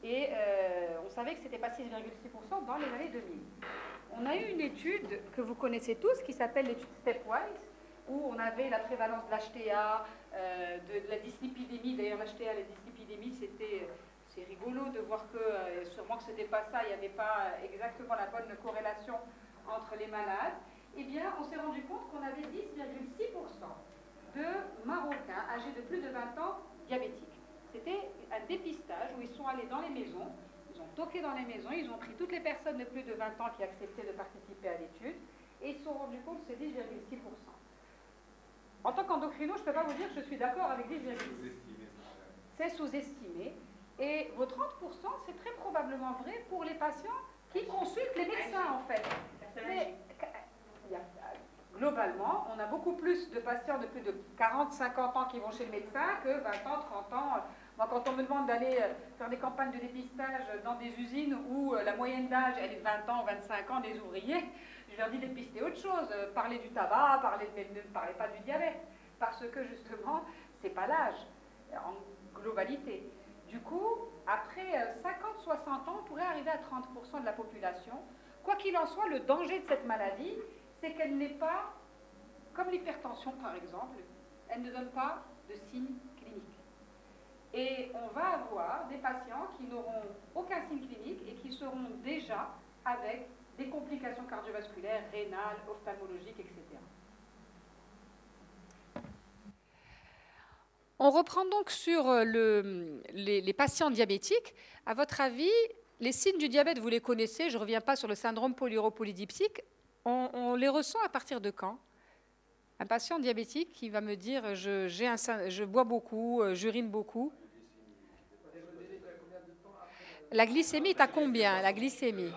Et on savait que ce n'était pas 6,6% dans les années 2000. On a eu une étude que vous connaissez tous qui s'appelle l'étude Stepwise, où on avait la prévalence de l'HTA, de la dyslipidémie. D'ailleurs, l'HTA, la dyslipidémie, c'est rigolo de voir que, sûrement que ce n'était pas ça, il n'y avait pas exactement la bonne corrélation entre les malades. Eh bien, on s'est rendu compte qu'on avait 10,6% de Marocains âgés de plus de 20 ans diabétiques. C'était un dépistage où ils sont allés dans les maisons, ils ont toqué dans les maisons, ils ont pris toutes les personnes de plus de 20 ans qui acceptaient de participer à l'étude et ils se sont rendus compte que c'est 10,6%. En tant qu'endocrino, je ne peux pas vous dire que je suis d'accord avec 10,6%. C'est sous-estimé. Et vos 30%, c'est très probablement vrai pour les patients qui consultent les médecins, en fait. Mais, globalement, on a beaucoup plus de patients de plus de 40-50 ans qui vont chez le médecin que 20 ans, 30 ans. Moi, quand on me demande d'aller faire des campagnes de dépistage dans des usines où la moyenne d'âge, elle est de 20 ans, 25 ans, des ouvriers, je leur dis dépister autre chose. Parlez du tabac, ne parlez pas du diabète. Parce que, justement, ce n'est pas l'âge, en globalité. Du coup, après 50-60 ans, on pourrait arriver à 30% de la population. Quoi qu'il en soit, le danger de cette maladie, c'est qu'elle n'est pas, comme l'hypertension par exemple, elle ne donne pas de signes cliniques. Et on va avoir des patients qui n'auront aucun signe clinique et qui seront déjà avec des complications cardiovasculaires, rénales, ophtalmologiques, etc. On reprend donc sur les patients diabétiques. À votre avis, les signes du diabète, vous les connaissez, je ne reviens pas sur le syndrome polyuropolydipsique, on les ressent à partir de quand? Un patient diabétique qui va me dire je bois beaucoup, j'urine beaucoup. La glycémie est à combien? La glycémie,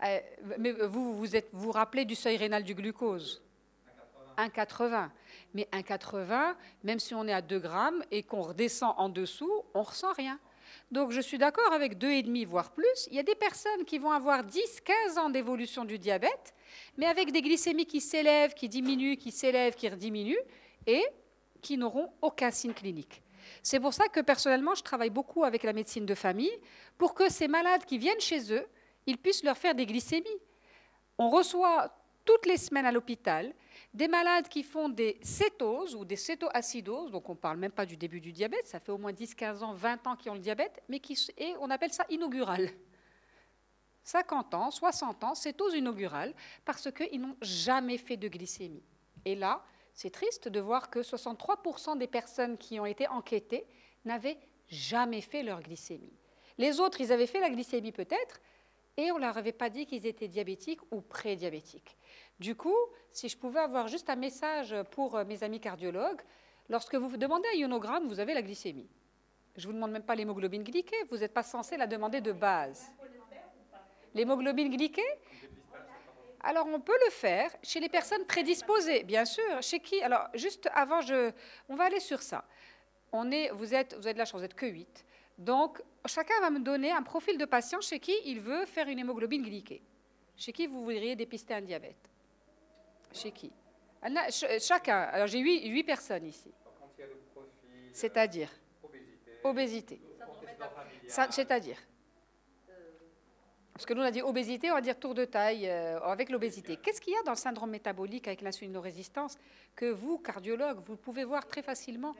ouais. Mais vous rappelez du seuil rénal du glucose? 1,80. Mais 1,80, même si on est à 2 grammes et qu'on redescend en dessous, on ne ressent rien. Donc je suis d'accord avec 2,5 voire plus. Il y a des personnes qui vont avoir 10-15 ans d'évolution du diabète, mais avec des glycémies qui s'élèvent, qui diminuent, qui s'élèvent, qui rediminuent, et qui n'auront aucun signe clinique. C'est pour ça que personnellement, je travaille beaucoup avec la médecine de famille pour que ces malades qui viennent chez eux, ils puissent leur faire des glycémies. On reçoit toutes les semaines à l'hôpital des malades qui font des cétoses ou des cétoacidoses, donc on ne parle même pas du début du diabète, ça fait au moins 10, 15 ans, 20 ans qu'ils ont le diabète, mais et on appelle ça inaugural. 50 ans, 60 ans, cétose inaugurale, parce qu'ils n'ont jamais fait de glycémie. Et là, c'est triste de voir que 63% des personnes qui ont été enquêtées n'avaient jamais fait leur glycémie. Les autres, ils avaient fait la glycémie peut-être, et on ne leur avait pas dit qu'ils étaient diabétiques ou prédiabétiques. Du coup, si je pouvais avoir juste un message pour mes amis cardiologues, lorsque vous demandez un ionogramme, vous avez la glycémie. Je ne vous demande même pas l'hémoglobine glyquée, vous n'êtes pas censé la demander de base. L'hémoglobine glyquée? Alors, on peut le faire chez les personnes prédisposées, bien sûr. Chez qui? Alors, juste avant, on va aller sur ça. Vous avez de la chance, vous n'êtes que 8. Donc, chacun va me donner un profil de patient chez qui il veut faire une hémoglobine glyquée. Chez qui vous voudriez dépister un diabète? Chez qui? Chacun. Alors, j'ai 8 personnes ici. C'est-à-dire? Obésité. C'est-à-dire? Parce que nous, on a dit obésité, on va dire tour de taille avec l'obésité. Qu'est-ce qu'il y a dans le syndrome métabolique avec l'insulinorésistance que vous, cardiologue, vous pouvez voir très facilement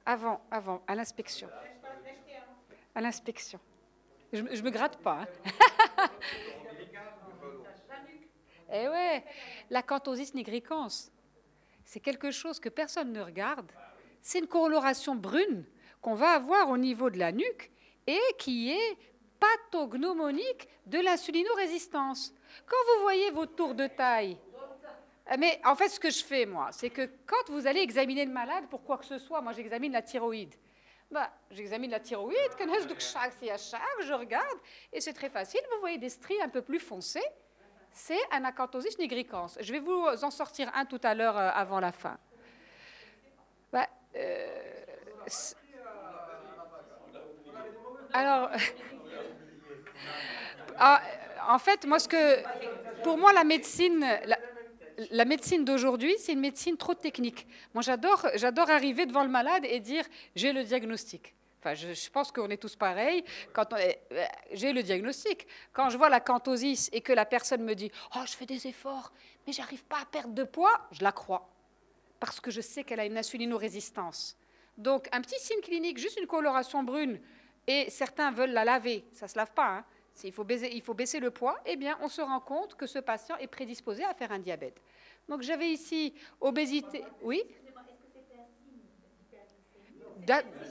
avant, à l'inspection? À l'inspection. Je ne me gratte pas. Hein. Eh ouais, l'acanthosis nigricans, c'est quelque chose que personne ne regarde. C'est une coloration brune qu'on va avoir au niveau de la nuque et qui est pathognomonique de l'insulinorésistance. Quand vous voyez vos tours de taille, mais en fait, ce que je fais, moi, c'est que quand vous allez examiner le malade pour quoi que ce soit, moi, j'examine la thyroïde. J'examine la thyroïde, je regarde, et c'est très facile. Vous voyez des stries un peu plus foncées, c'est un acanthosis nigricans. Je vais vous en sortir un tout à l'heure avant la fin. Alors, en fait, pour moi, la médecine d'aujourd'hui, c'est une médecine trop technique. Moi, j'adore arriver devant le malade et dire « j'ai le diagnostic ». Enfin, je pense qu'on est tous pareils. J'ai le diagnostic. Quand je vois la cantosis et que la personne me dit « Oh, je fais des efforts, mais j'arrive pas à perdre de poids », je la crois. Parce que je sais qu'elle a une insulinorésistance. Donc, un petit signe clinique, juste une coloration brune, et certains veulent la laver. Ça ne se lave pas, hein. Il faut baisser le poids. Eh bien, on se rend compte que ce patient est prédisposé à faire un diabète. Donc, j'avais ici obésité. Oui ?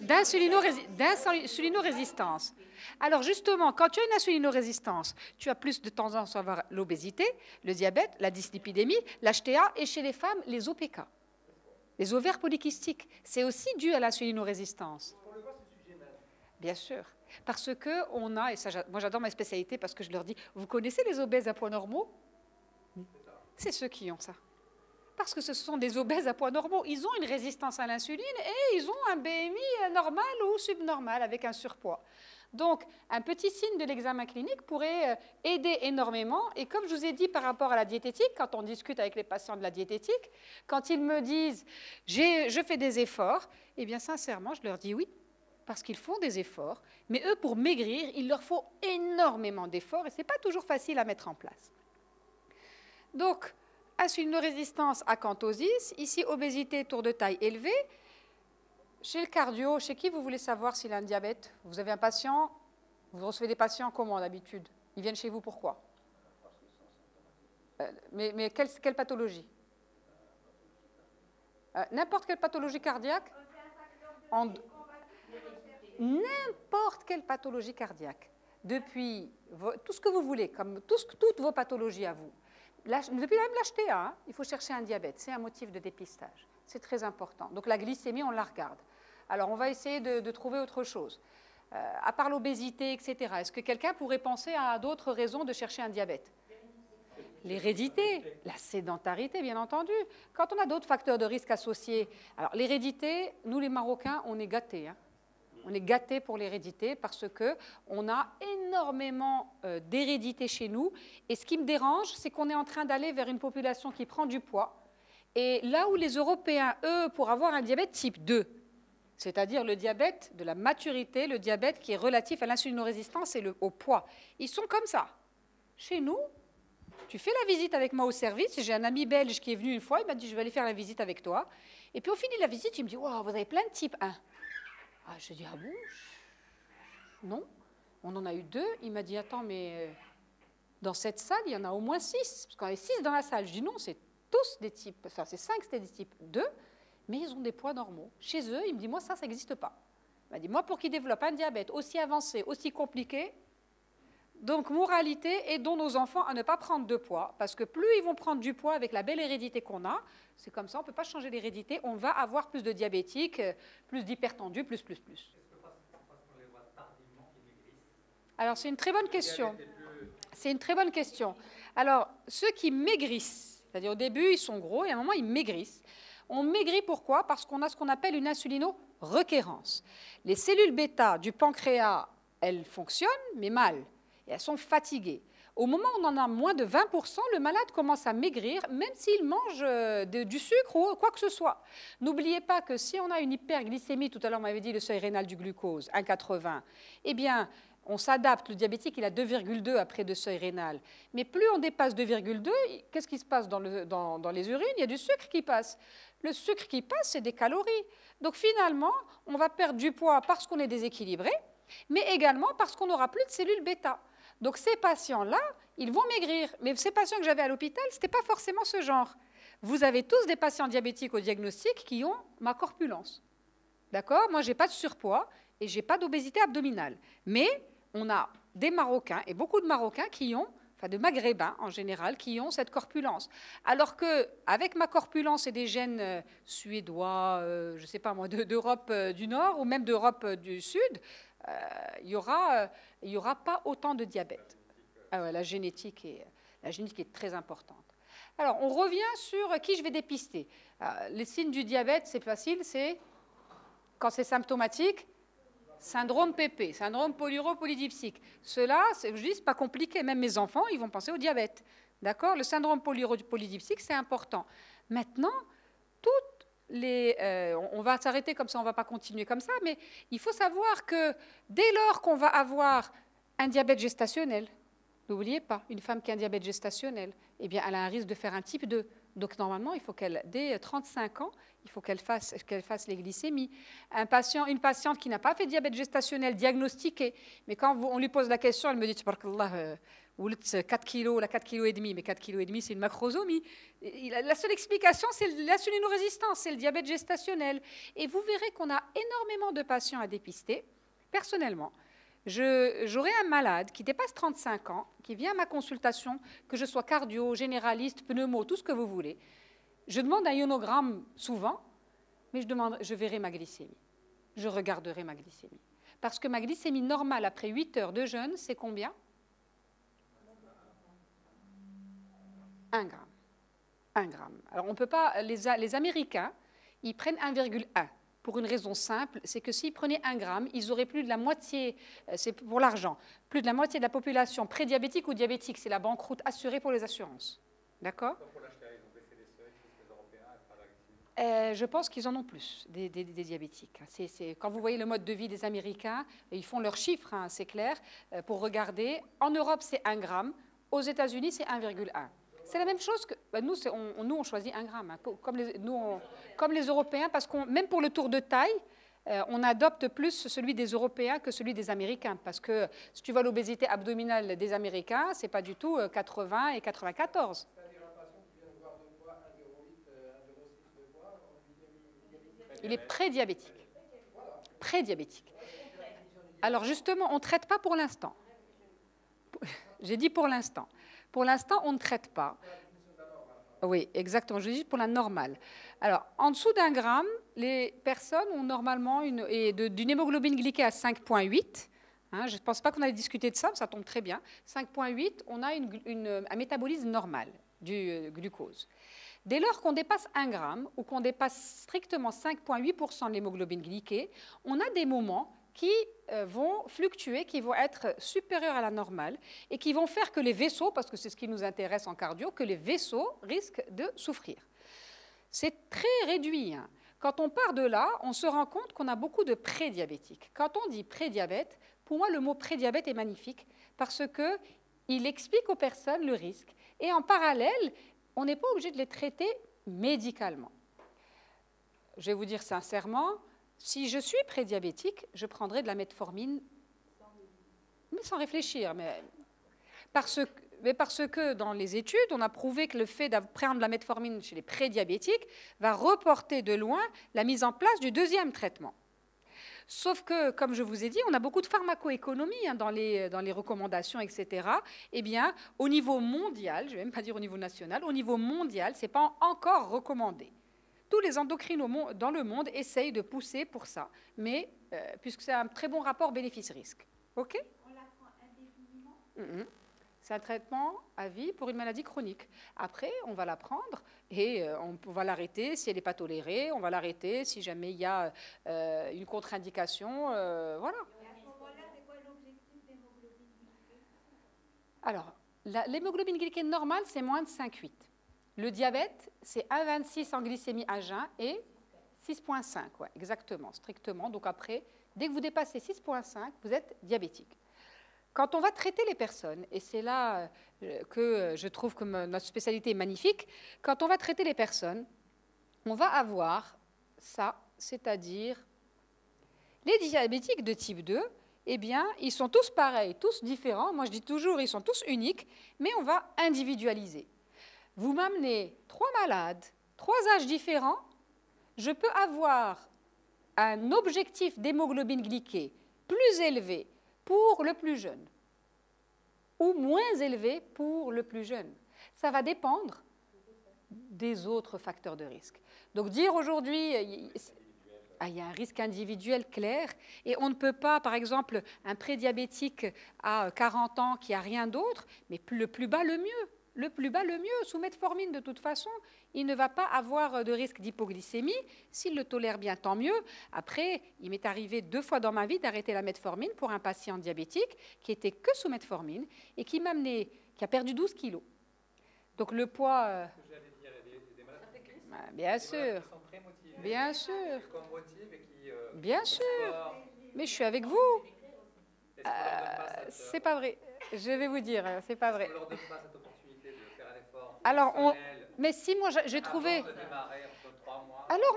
D'insulinorésistance. Alors justement, quand tu as une insulinorésistance, tu as plus de tendance à avoir l'obésité, le diabète, la dyslipidémie, l'HTA et chez les femmes, les OPK, les ovaires polykystiques. C'est aussi dû à l'insulinorésistance. Bien sûr. Parce qu'on a, et ça, moi j'adore ma spécialité parce que je leur dis, vous connaissez les obèses à poids normaux? C'est ceux qui ont ça. Parce que ce sont des obèses à poids normaux. Ils ont une résistance à l'insuline et ils ont un BMI normal ou subnormal avec un surpoids. Donc, un petit signe de l'examen clinique pourrait aider énormément. Et comme je vous ai dit par rapport à la diététique, quand on discute avec les patients de la diététique, quand ils me disent « je fais des efforts », eh bien, sincèrement, je leur dis oui, parce qu'ils font des efforts. Mais eux, pour maigrir, il leur faut énormément d'efforts et ce n'est pas toujours facile à mettre en place. Donc, insulinorésistance acanthosis, ici obésité, tour de taille élevé. Chez le cardio, chez qui vous voulez savoir s'il a un diabète? Vous avez un patient, vous recevez des patients comment d'habitude? Ils viennent chez vous pourquoi? Mais quelle pathologie? N'importe quelle pathologie cardiaque? N'importe quelle pathologie cardiaque. Depuis tout ce que vous voulez, comme toutes vos pathologies à vous. Depuis même l'HTA, hein, il faut chercher un diabète. C'est un motif de dépistage. C'est très important. Donc la glycémie, on la regarde. Alors on va essayer de trouver autre chose. À part l'obésité, etc. Est-ce que quelqu'un pourrait penser à d'autres raisons de chercher un diabète? L'hérédité, la sédentarité, bien entendu. Quand on a d'autres facteurs de risque associés. Alors l'hérédité, nous les Marocains, on est gâtés. Hein. On est gâtés pour l'hérédité parce qu'on a énormément d'hérédité chez nous. Et ce qui me dérange, c'est qu'on est en train d'aller vers une population qui prend du poids. Et là où les Européens, eux, pour avoir un diabète type 2, c'est-à-dire le diabète de la maturité, le diabète qui est relatif à l'insulinorésistance et au poids, ils sont comme ça. Chez nous, tu fais la visite avec moi au service. J'ai un ami belge qui est venu une fois, il m'a dit « je vais aller faire la visite avec toi ». Et puis au fini de la visite, il me dit « wow, vous avez plein de type 1 ». Ah, je dis, ah bon? Non, on en a eu 2. Il m'a dit, attends, mais dans cette salle, il y en a au moins 6. Parce qu'on avait 6 dans la salle. Je dis, non, c'est tous des types, enfin, c'est 5, c'était des types 2, mais ils ont des poids normaux. Chez eux, il me dit, moi, ça n'existe pas. Il m'a dit, moi, pour qu'ils développent un diabète aussi avancé, aussi compliqué, donc, moralité, aidons nos enfants à ne pas prendre de poids, parce que plus ils vont prendre du poids avec la belle hérédité qu'on a, c'est comme ça, on ne peut pas changer l'hérédité, on va avoir plus de diabétiques, plus d'hypertendus, plus. Alors, c'est une très bonne question. C'est une très bonne question. Alors, ceux qui maigrissent, c'est-à-dire au début, ils sont gros, et à un moment, ils maigrissent. On maigrit pourquoi? Parce qu'on a ce qu'on appelle une insulino-requérance. Les cellules bêta du pancréas, elles fonctionnent, mais mal. Et elles sont fatiguées. Au moment où on en a moins de 20%, le malade commence à maigrir, même s'il mange du sucre ou quoi que ce soit. N'oubliez pas que si on a une hyperglycémie, tout à l'heure on m'avait dit le seuil rénal du glucose, 1,80, eh bien, on s'adapte. Le diabétique, il a 2,2 après de seuil rénal. Mais plus on dépasse 2,2, qu'est-ce qui se passe dans les urines? Il y a du sucre qui passe. Le sucre qui passe, c'est des calories. Donc finalement, on va perdre du poids parce qu'on est déséquilibré, mais également parce qu'on n'aura plus de cellules bêta. Donc ces patients-là, ils vont maigrir. Mais ces patients que j'avais à l'hôpital, ce n'était pas forcément ce genre. Vous avez tous des patients diabétiques au diagnostic qui ont ma corpulence. D'accord? Moi, je n'ai pas de surpoids et je n'ai pas d'obésité abdominale. Mais on a des Marocains, et beaucoup de Marocains qui ont, enfin de Maghrébins en général, qui ont cette corpulence. Alors qu'avec ma corpulence et des gènes suédois, je ne sais pas moi, d'Europe du Nord ou même d'Europe du Sud, il n'y aura pas autant de diabète. Ah ouais, la génétique est très importante. Alors, on revient sur qui je vais dépister. Les signes du diabète, c'est facile, c'est quand c'est symptomatique, syndrome PP, syndrome polyuropolydipsique. Cela, je dis, c'est pas compliqué. Même mes enfants, ils vont penser au diabète. D'accord? Le syndrome polyuropolydipsique, c'est important. Maintenant, on va s'arrêter comme ça, on ne va pas continuer comme ça, mais il faut savoir que dès lors qu'on va avoir un diabète gestationnel, n'oubliez pas, une femme qui a un diabète gestationnel, eh bien, elle a un risque de faire un type 2. Donc, normalement, il faut qu'elle, dès 35 ans, il faut qu'elle fasse les glycémies. Une patiente qui n'a pas fait de diabète gestationnel diagnostiqué, mais quand on lui pose la question, elle me dit, tabarakallah, 4 kilos, la 4 kilos et demi, mais 4 kilos et demi, c'est une macrosomie. La seule explication, c'est l'insulinorésistance, c'est le diabète gestationnel. Et vous verrez qu'on a énormément de patients à dépister. Personnellement, j'aurai un malade qui dépasse 35 ans, qui vient à ma consultation, que je sois cardio, généraliste, pneumo, tout ce que vous voulez. Je demande un ionogramme souvent, mais je verrai ma glycémie. Je regarderai ma glycémie. Parce que ma glycémie normale après 8 heures de jeûne, c'est combien ? 1 gramme. 1 gramme. Alors, on ne peut pas. Les Américains, ils prennent 1,1. Pour une raison simple, c'est que s'ils prenaient 1 gramme, ils auraient plus de la moitié, c'est pour l'argent, plus de la moitié de la population prédiabétique ou diabétique. C'est la banqueroute assurée pour les assurances. D'accord ? Pour l'acheter, ils ont baissé les seuils, les Européens, et pas la glycémie. Je pense qu'ils en ont plus, des diabétiques. Quand vous voyez le mode de vie des Américains, ils font leurs chiffres, hein, c'est clair, pour regarder. En Europe, c'est 1 gramme. Aux États-Unis, c'est 1,1. C'est la même chose que nous, on choisit 1 gramme, hein, comme les Européens, parce que même pour le tour de taille, on adopte plus celui des Européens que celui des Américains, parce que si tu vois l'obésité abdominale des Américains, c'est pas du tout 80 et 94. C'est-à-dire un patient qui vient de voir de poids 1,08, 1,06 de poids, on lui dit il est prédiabétique. Prédiabétique. Alors justement, on ne traite pas pour l'instant. J'ai dit pour l'instant. Pour l'instant, on ne traite pas. Oui, exactement. Je dis pour la normale. Alors, en dessous d'1 gramme, les personnes ont normalement d'une hémoglobine glyquée à 5,8. Hein, je ne pense pas qu'on allait discuter de ça, mais ça tombe très bien. 5,8, on a un métabolisme normal du glucose. Dès lors qu'on dépasse 1 gramme ou qu'on dépasse strictement 5,8% de l'hémoglobine glyquée, on a des moments qui vont fluctuer, qui vont être supérieurs à la normale et qui vont faire que les vaisseaux, parce que c'est ce qui nous intéresse en cardio, que les vaisseaux risquent de souffrir. C'est très réduit. Hein. Quand on part de là, on se rend compte qu'on a beaucoup de prédiabétiques. Quand on dit prédiabète, pour moi, le mot prédiabète est magnifique parce qu'il explique aux personnes le risque. Et en parallèle, on n'est pas obligé de les traiter médicalement. Je vais vous dire sincèrement, si je suis prédiabétique, je prendrai de la metformine, mais sans réfléchir. Parce que dans les études, on a prouvé que le fait de prendre de la metformine chez les prédiabétiques va reporter de loin la mise en place du deuxième traitement. Sauf que, comme je vous ai dit, on a beaucoup de pharmacoéconomie hein, dans les recommandations, etc. Eh bien, au niveau mondial, je ne vais même pas dire au niveau national, au niveau mondial, ce n'est pas encore recommandé. Tous les endocrinos dans le monde essayent de pousser pour ça, mais puisque c'est un très bon rapport bénéfice-risque. OK ? On la prend indéfiniment ? C'est un traitement à vie pour une maladie chronique. Après, on va la prendre et on va l'arrêter si elle n'est pas tolérée, on va l'arrêter si jamais il y a une contre-indication. Voilà. Et à ce moment-là, c'est quoi l'objectif d'hémoglobine glyquée ? Alors, l'hémoglobine glyquée normale, c'est moins de 5,8. Le diabète, c'est 1,26 en glycémie à jeun et 6,5, ouais, exactement, strictement. Donc après, dès que vous dépassez 6,5, vous êtes diabétique. Quand on va traiter les personnes, et c'est là que je trouve que notre spécialité est magnifique, quand on va traiter les personnes, on va avoir ça, c'est-à-dire les diabétiques de type 2, eh bien, ils sont tous pareils, tous différents. Moi, je dis toujours, ils sont tous uniques, mais on va individualiser. Vous m'amenez 3 malades, 3 âges différents, je peux avoir un objectif d'hémoglobine glyquée plus élevé pour le plus jeune ou moins élevé pour le plus jeune. Ça va dépendre des autres facteurs de risque. Donc dire aujourd'hui, il y a un risque individuel clair et on ne peut pas, par exemple, un prédiabétique à 40 ans qui n'a rien d'autre, mais le plus bas le mieux. Le plus bas, le mieux. Sous metformine, de toute façon, il ne va pas avoir de risque d'hypoglycémie. S'il le tolère bien, tant mieux. Après, il m'est arrivé 2 fois dans ma vie d'arrêter la metformine pour un patient diabétique qui était que sous metformine et qui a perdu 12 kilos. Donc le poids... Ah, bien sûr, Qui sont très motivés. bien sûr, Qui qu'on motive et qui. bien sûr. Mais je suis avec vous. Est-ce qu'on leur donne pas cette, C'est pas vrai. Je vais vous dire, c'est pas vrai. est-ce qu'on leur donne pas cette opportunité de faire un effort Alors, personnel mais si moi j'ai trouvé. avant de démarrer entre 3 mois? Alors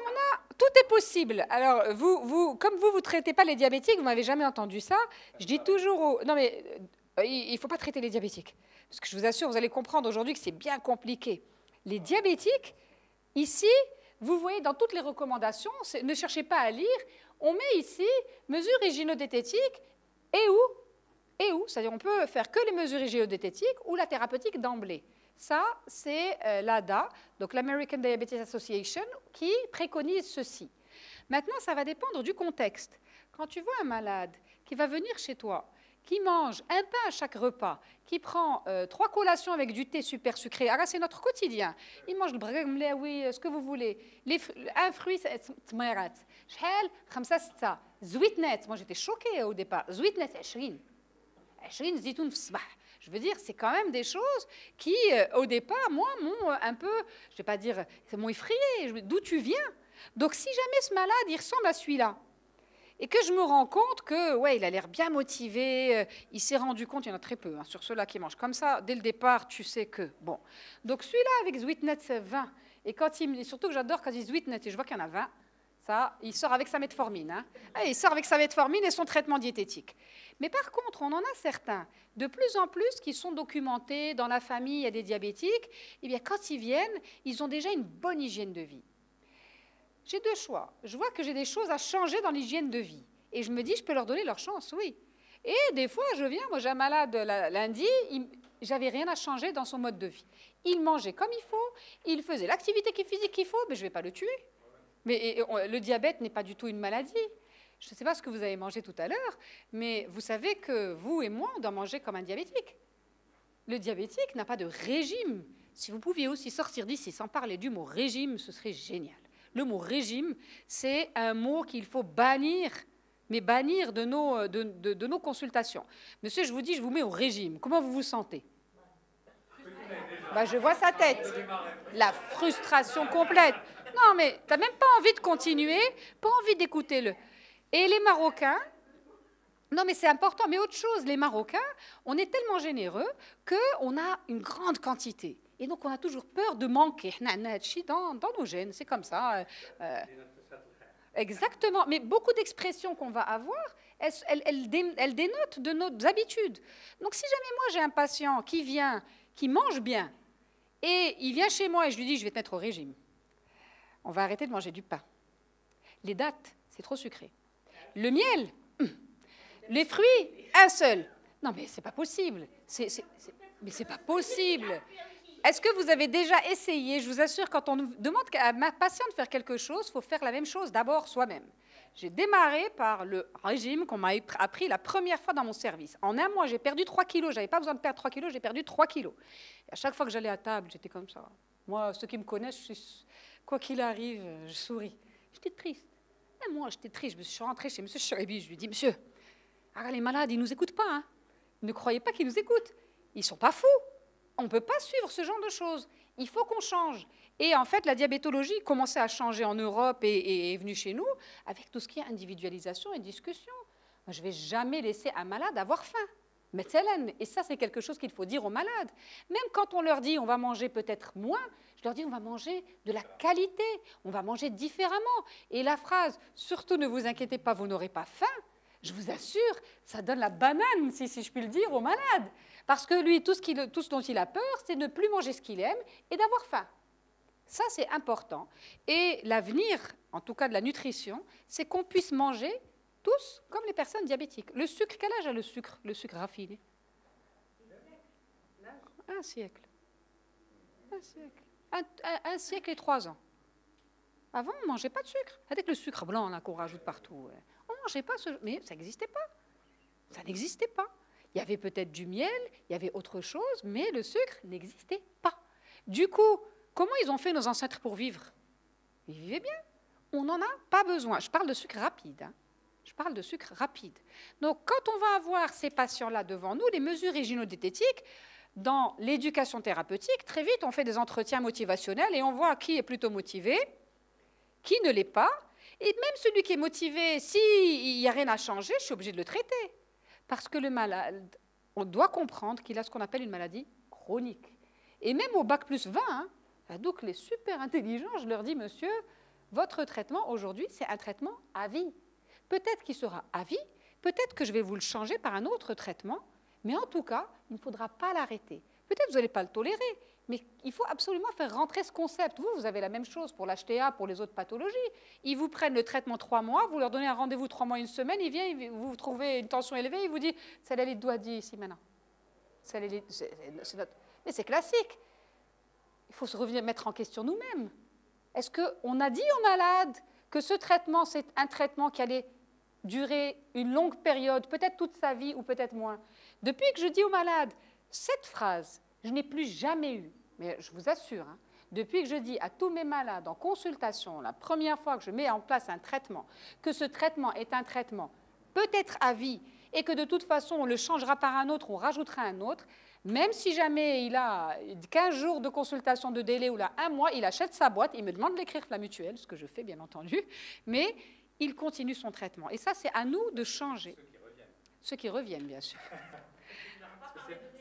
tout est possible. Alors comme vous traitez pas les diabétiques, vous m'avez jamais entendu ça. Je dis toujours non mais il faut pas traiter les diabétiques parce que je vous assure, vous allez comprendre aujourd'hui que c'est bien compliqué. Les diabétiques, ici, vous voyez dans toutes les recommandations, ne cherchez pas à lire. On met ici mesures hygiénodététiques et où, c'est-à-dire on peut faire que les mesures hygiénodététiques ou la thérapeutique d'emblée. Ça, c'est l'ADA, donc l'American Diabetes Association, qui préconise ceci. Maintenant, ça va dépendre du contexte. Quand tu vois un malade qui va venir chez toi, qui mange un pain à chaque repas, qui prend 3 collations avec du thé super sucré, alors c'est notre quotidien. Il mange le bragmlaoui, ce que vous voulez. Un fruit, c'est tmarat. Shhal, khamsa sitta. Zouitnet, moi j'étais choquée au départ. Zouitnet, 20. 20 zitoun fi sbah. Je veux dire, c'est quand même des choses qui, au départ, moi, m'ont un peu, je ne vais pas dire, m'ont effrayée. D'où tu viens? Donc, si jamais ce malade, il ressemble à celui-là, et que je me rends compte que, ouais, il a l'air bien motivé, il s'est rendu compte, il y en a très peu, hein, sur ceux-là qui mangent comme ça, dès le départ, tu sais que, bon. Donc, celui-là, avec Zouitnet 20, et quand il me dit, surtout que j'adore quand il dit Zouitnet, et je vois qu'il y en a 20, ça, il sort avec sa metformine. Hein. Il sort avec sa metformine et son traitement diététique. Mais par contre, on en a certains, de plus en plus, qui sont documentés dans la famille, il y a des diabétiques. Eh bien, quand ils viennent, ils ont déjà une bonne hygiène de vie. J'ai deux choix. Je vois que j'ai des choses à changer dans l'hygiène de vie. Et je me dis, je peux leur donner leur chance, oui. Et des fois, je viens, moi j'ai un malade lundi, j'avais rien à changer dans son mode de vie. Il mangeait comme il faut, il faisait l'activité physique qu'il faut, mais je ne vais pas le tuer. Mais le diabète n'est pas du tout une maladie. Je ne sais pas ce que vous avez mangé tout à l'heure, mais vous savez que vous et moi, on doit manger comme un diabétique. Le diabétique n'a pas de régime. Si vous pouviez aussi sortir d'ici sans parler du mot régime, ce serait génial. Le mot régime, c'est un mot qu'il faut bannir, mais bannir de nos consultations. Monsieur, je vous dis, je vous mets au régime. Comment vous vous sentez? Je vois sa tête. La frustration complète. Non, mais tu n'as même pas envie de continuer, pas envie d'écouter-le. Et les Marocains, non, mais c'est important, mais autre chose, les Marocains, on est tellement généreux qu'on a une grande quantité. Et donc, on a toujours peur de manquer. Dans nos gènes, c'est comme ça. Exactement. Mais beaucoup d'expressions qu'on va avoir, elles dénotent de nos habitudes. Donc, si jamais moi, j'ai un patient qui vient, qui mange bien, et il vient chez moi et je lui dis, je vais te mettre au régime, on va arrêter de manger du pain. Les dattes, c'est trop sucré. Le miel, les fruits, un seul. Non, mais c'est pas possible. Mais c'est pas possible. Est-ce que vous avez déjà essayé? Je vous assure, quand on demande à ma patiente de faire quelque chose, il faut faire la même chose d'abord soi-même. J'ai démarré par le régime qu'on m'a appris la première fois dans mon service. En un mois, j'ai perdu 3 kilos. Je n'avais pas besoin de perdre 3 kilos, j'ai perdu 3 kilos. Et à chaque fois que j'allais à table, j'étais comme ça. Moi, ceux qui me connaissent, quoi qu'il arrive, je souris. J'étais triste. Et moi, j'étais triste. Je suis rentrée chez M. Chouaibi. Je lui ai dit, monsieur, les malades, ils ne nous écoutent pas. Hein. Ne croyez pas qu'ils nous écoutent. Ils ne sont pas fous. On ne peut pas suivre ce genre de choses. Il faut qu'on change. Et en fait, la diabétologie commençait à changer en Europe et est venue chez nous avec tout ce qui est individualisation et discussion. Moi, je ne vais jamais laisser un malade avoir faim. Mais et ça, c'est quelque chose qu'il faut dire aux malades. Même quand on leur dit on va manger peut-être moins, je leur dis on va manger de la qualité, on va manger différemment. Et la phrase « surtout ne vous inquiétez pas, vous n'aurez pas faim », je vous assure, ça donne la banane, si je puis le dire, au malade. Parce que lui, tout ce dont il a peur, c'est de ne plus manger ce qu'il aime et d'avoir faim. Ça, c'est important. Et l'avenir, en tout cas de la nutrition, c'est qu'on puisse manger tous comme les personnes diabétiques. Le sucre, quel âge a le sucre raffiné? Un siècle. Un siècle. Un siècle et 3 ans. Avant, on ne mangeait pas de sucre. Avec le sucre blanc qu'on rajoute partout. On ne mangeait pas mais ça n'existait pas. Ça n'existait pas. Il y avait peut-être du miel, il y avait autre chose, mais le sucre n'existait pas. Du coup, comment ils ont fait nos ancêtres pour vivre? Ils vivaient bien. On n'en a pas besoin. Je parle de sucre rapide. Hein. Je parle de sucre rapide. Donc, quand on va avoir ces patients-là devant nous, les mesures hygiénodététiques, dans l'éducation thérapeutique, très vite, on fait des entretiens motivationnels et on voit qui est plutôt motivé, qui ne l'est pas. Et même celui qui est motivé, s'il n'y a rien à changer, je suis obligée de le traiter. Parce que le malade, on doit comprendre qu'il a ce qu'on appelle une maladie chronique. Et même au bac plus 20, hein, donc les super intelligents, je leur dis, monsieur, votre traitement aujourd'hui, c'est un traitement à vie. Peut-être qu'il sera à vie, peut-être que je vais vous le changer par un autre traitement, mais en tout cas, il ne faudra pas l'arrêter. Peut-être que vous n'allez pas le tolérer, mais il faut absolument faire rentrer ce concept. Vous avez la même chose pour l'HTA, pour les autres pathologies. Ils vous prennent le traitement 3 mois, vous leur donnez un rendez-vous 3 mois, 1 semaine, ils viennent, vous trouvez une tension élevée, ils vous disent « c'est les doigts dit ici maintenant ». Mais c'est classique. Il faut se revenir mettre en question nous-mêmes. Est-ce qu'on a dit aux malades que ce traitement, c'est un traitement qui allait durer une longue période, peut-être toute sa vie ou peut-être moins? Depuis que je dis aux malades cette phrase, je n'ai plus jamais eu, mais je vous assure, hein, depuis que je dis à tous mes malades en consultation, la première fois que je mets en place un traitement, que ce traitement est un traitement peut-être à vie et que de toute façon on le changera par un autre, on rajoutera un autre, même si jamais il a 15 jours de consultation de délai ou là 1 mois, il achète sa boîte, il me demande d'écrire la mutuelle, ce que je fais bien entendu, mais il continue son traitement. Et ça, c'est à nous de changer. Ceux qui reviennent, bien sûr.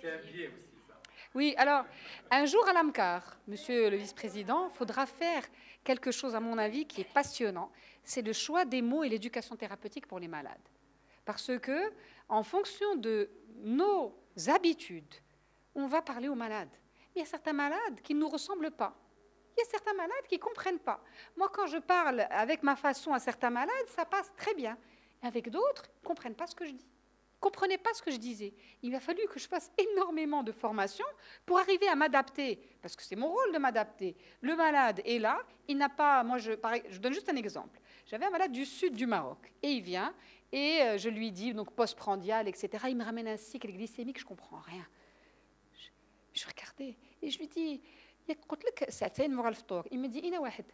C'est un biais aussi, ça. Oui, alors, un jour à l'AMCAR, monsieur le vice-président, il faudra faire quelque chose, à mon avis, qui est passionnant. C'est le choix des mots et l'éducation thérapeutique pour les malades. Parce que, en fonction de nos habitudes, on va parler aux malades. Mais il y a certains malades qui ne nous ressemblent pas. Il y a certains malades qui ne comprennent pas. Moi, quand je parle avec ma façon à certains malades, ça passe très bien. Et avec d'autres, ils ne comprennent pas ce que je dis. Ils ne comprenaient pas ce que je disais. Il a fallu que je fasse énormément de formation pour arriver à m'adapter, parce que c'est mon rôle de m'adapter. Le malade est là, il n'a pas... Moi, je donne juste un exemple. J'avais un malade du sud du Maroc, et il vient, et je lui dis, donc postprandial, etc. Il me ramène un cycle glycémique, je ne comprends rien. Je regardais, et je lui dis, قلت لك ساعتين مورا الفطور. Il me dit, إنا واحد.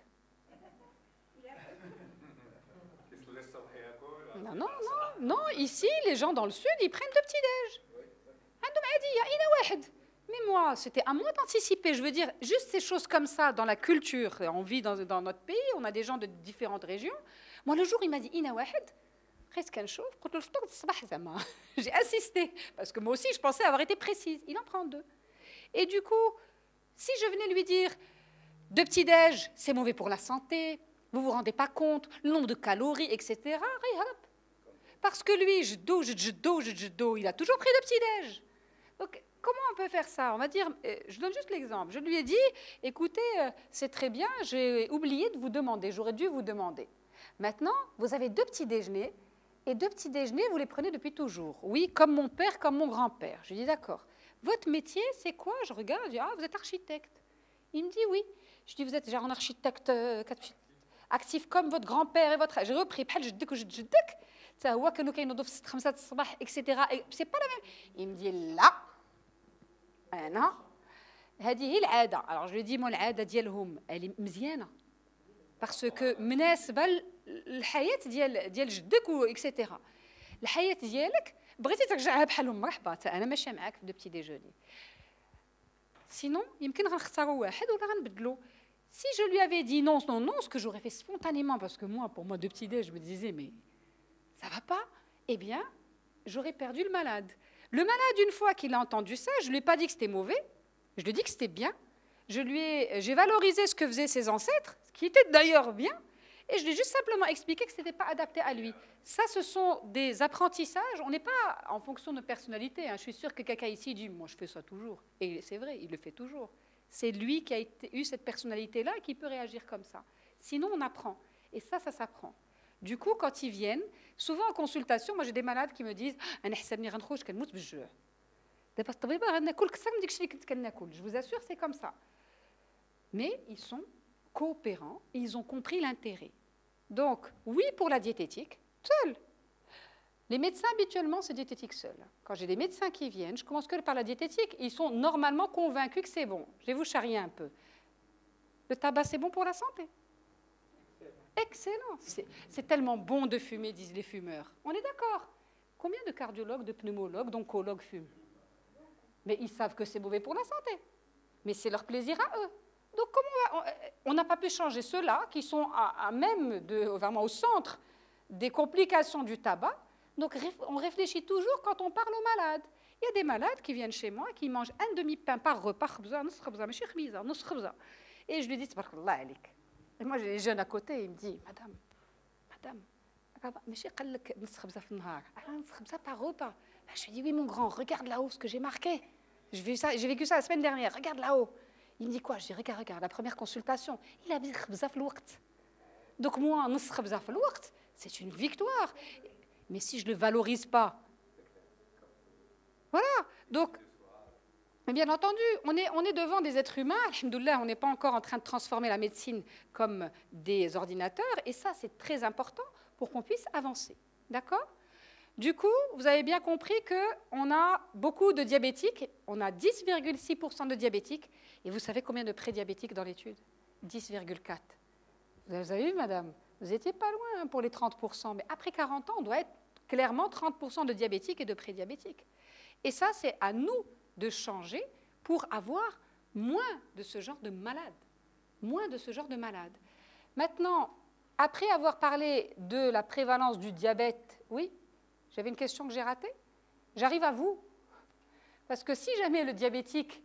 Non, non, non, non, ici, les gens dans le sud, ils prennent 2 petits-déj. Mais moi, c'était à moi d'anticiper. Je veux dire, juste ces choses comme ça, dans la culture, on vit dans notre pays, on a des gens de différentes régions. Moi, le jour, il m'a dit, إنا واحد. Presque un chauffe. J'ai insisté, parce que moi aussi, je pensais avoir été précise. Il en prend 2. Et du coup, si je venais lui dire, 2 petits-déj, c'est mauvais pour la santé, vous ne vous rendez pas compte, le nombre de calories, etc. Parce que lui, il a toujours pris 2 petits-déj. Donc, comment on peut faire ça? On va dire, je donne juste l'exemple. Je lui ai dit, écoutez, c'est très bien, j'ai oublié de vous demander, j'aurais dû vous demander. Maintenant, vous avez 2 petits-déjeuners, et 2 petits-déjeuners, vous les prenez depuis toujours. Oui, comme mon père, comme mon grand-père. Je lui dis, d'accord. Votre métier, c'est quoi? Je regarde, je dis, ah, vous êtes architecte. Il me dit, oui. Je dis, vous êtes genre un architecte actif comme votre grand-père et votre... J'ai repris, etc. C'est pas la même. Il me dit, là, non. Alors, je lui dis, moi, l'ada ديالهم, elle est مزيانة. Parce que مناسبة الحياة ديال جدك etc. الحياة ديالك بغيتي ترجعها بحالهم مرحبا انا ماشيه معاك في 2 petits déjeuners. Sinon, يمكن غنختاروا واحد ولا غنبدلوا. Si je lui avais dit non, non, non, ce que j'aurais fait spontanément, parce que moi, pour moi, 2 petits déj, je me disais, mais ça va pas, eh bien, j'aurais perdu le malade. Le malade, une fois qu'il a entendu ça, je ne lui ai pas dit que c'était mauvais, je lui ai dit que c'était bien. J'ai valorisé ce que faisaient ses ancêtres, ce qui était d'ailleurs bien, et je lui ai juste simplement expliqué que ce n'était pas adapté à lui. Ça, ce sont des apprentissages. On n'est pas en fonction de personnalité. Hein. Je suis sûre que quelqu'un ici dit « moi, je fais ça toujours ». Et c'est vrai, il le fait toujours. C'est lui qui a eu cette personnalité-là qui peut réagir comme ça. Sinon, on apprend. Et ça s'apprend. Du coup, quand ils viennent, souvent en consultation, moi j'ai des malades qui me disent « je vous assure, c'est comme ça. Mais ils sont coopérants, et ils ont compris l'intérêt. Donc, oui pour la diététique, seul. Les médecins, habituellement, c'est diététique seul. Quand j'ai des médecins qui viennent, je commence que par la diététique, ils sont normalement convaincus que c'est bon. Je vais vous charrier un peu. Le tabac, c'est bon pour la santé? Excellent. C'est tellement bon de fumer, disent les fumeurs. On est d'accord. Combien de cardiologues, de pneumologues, d'oncologues fument? Mais ils savent que c'est mauvais pour la santé. Mais c'est leur plaisir à eux. Donc, on n'a pas pu changer ceux-là, qui sont à même, vraiment au centre des complications du tabac. Donc, on réfléchit toujours quand on parle aux malades. Il y a des malades qui viennent chez moi, qui mangent un demi-pain par repas. Et je lui dis, et moi, j'ai les jeunes à côté, il me dit, madame, par repas. Je lui dis, oui, mon grand, regarde là-haut ce que j'ai marqué. J'ai vécu ça la semaine dernière, regarde là-haut. Il me dit quoi? Je dis, regarde, la première consultation. Il a dit, donc moi, c'est une victoire. Mais si je ne le valorise pas, voilà. Donc, bien entendu, on est devant des êtres humains. Alhamdoulilah, on n'est pas encore en train de transformer la médecine comme des ordinateurs. Et ça, c'est très important pour qu'on puisse avancer. D'accord? Du coup, vous avez bien compris qu'on a beaucoup de diabétiques. On a 10,6% de diabétiques. Et vous savez combien de prédiabétiques dans l'étude? 10,4%. Vous avez vu, madame? Vous n'étiez pas loin pour les 30%. Mais après 40 ans, on doit être clairement 30% de diabétiques et de prédiabétiques. Et ça, c'est à nous de changer pour avoir moins de ce genre de malades. Moins de ce genre de malades. Maintenant, après avoir parlé de la prévalence du diabète, oui, j'avais une question que j'ai ratée. J'arrive à vous. Parce que si jamais le diabétique,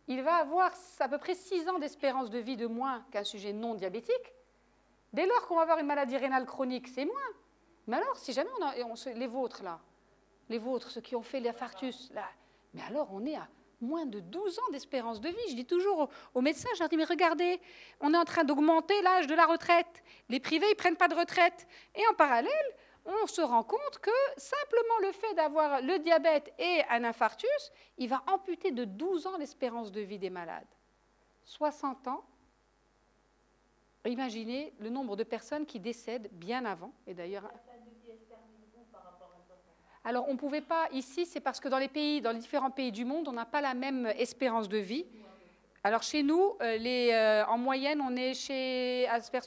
il va avoir à peu près 6 ans d'espérance de vie de moins qu'un sujet non diabétique, dès lors qu'on va avoir une maladie rénale chronique, c'est moins. Mais alors, si jamais les vôtres, là, les vôtres, ceux qui ont fait l'infarctus, là, mais alors on est à moins de 12 ans d'espérance de vie. Je dis toujours aux médecins, je leur dis, mais regardez, on est en train d'augmenter l'âge de la retraite. Les privés, ils ne prennent pas de retraite. Et en parallèle, on se rend compte que simplement le fait d'avoir le diabète et un infarctus, il va amputer de 12 ans l'espérance de vie des malades. 60 ans, imaginez le nombre de personnes qui décèdent bien avant. Et d'ailleurs, alors, on ne pouvait pas, ici, c'est parce que dans les différents pays du monde, on n'a pas la même espérance de vie. Alors, chez nous, en moyenne, on est vers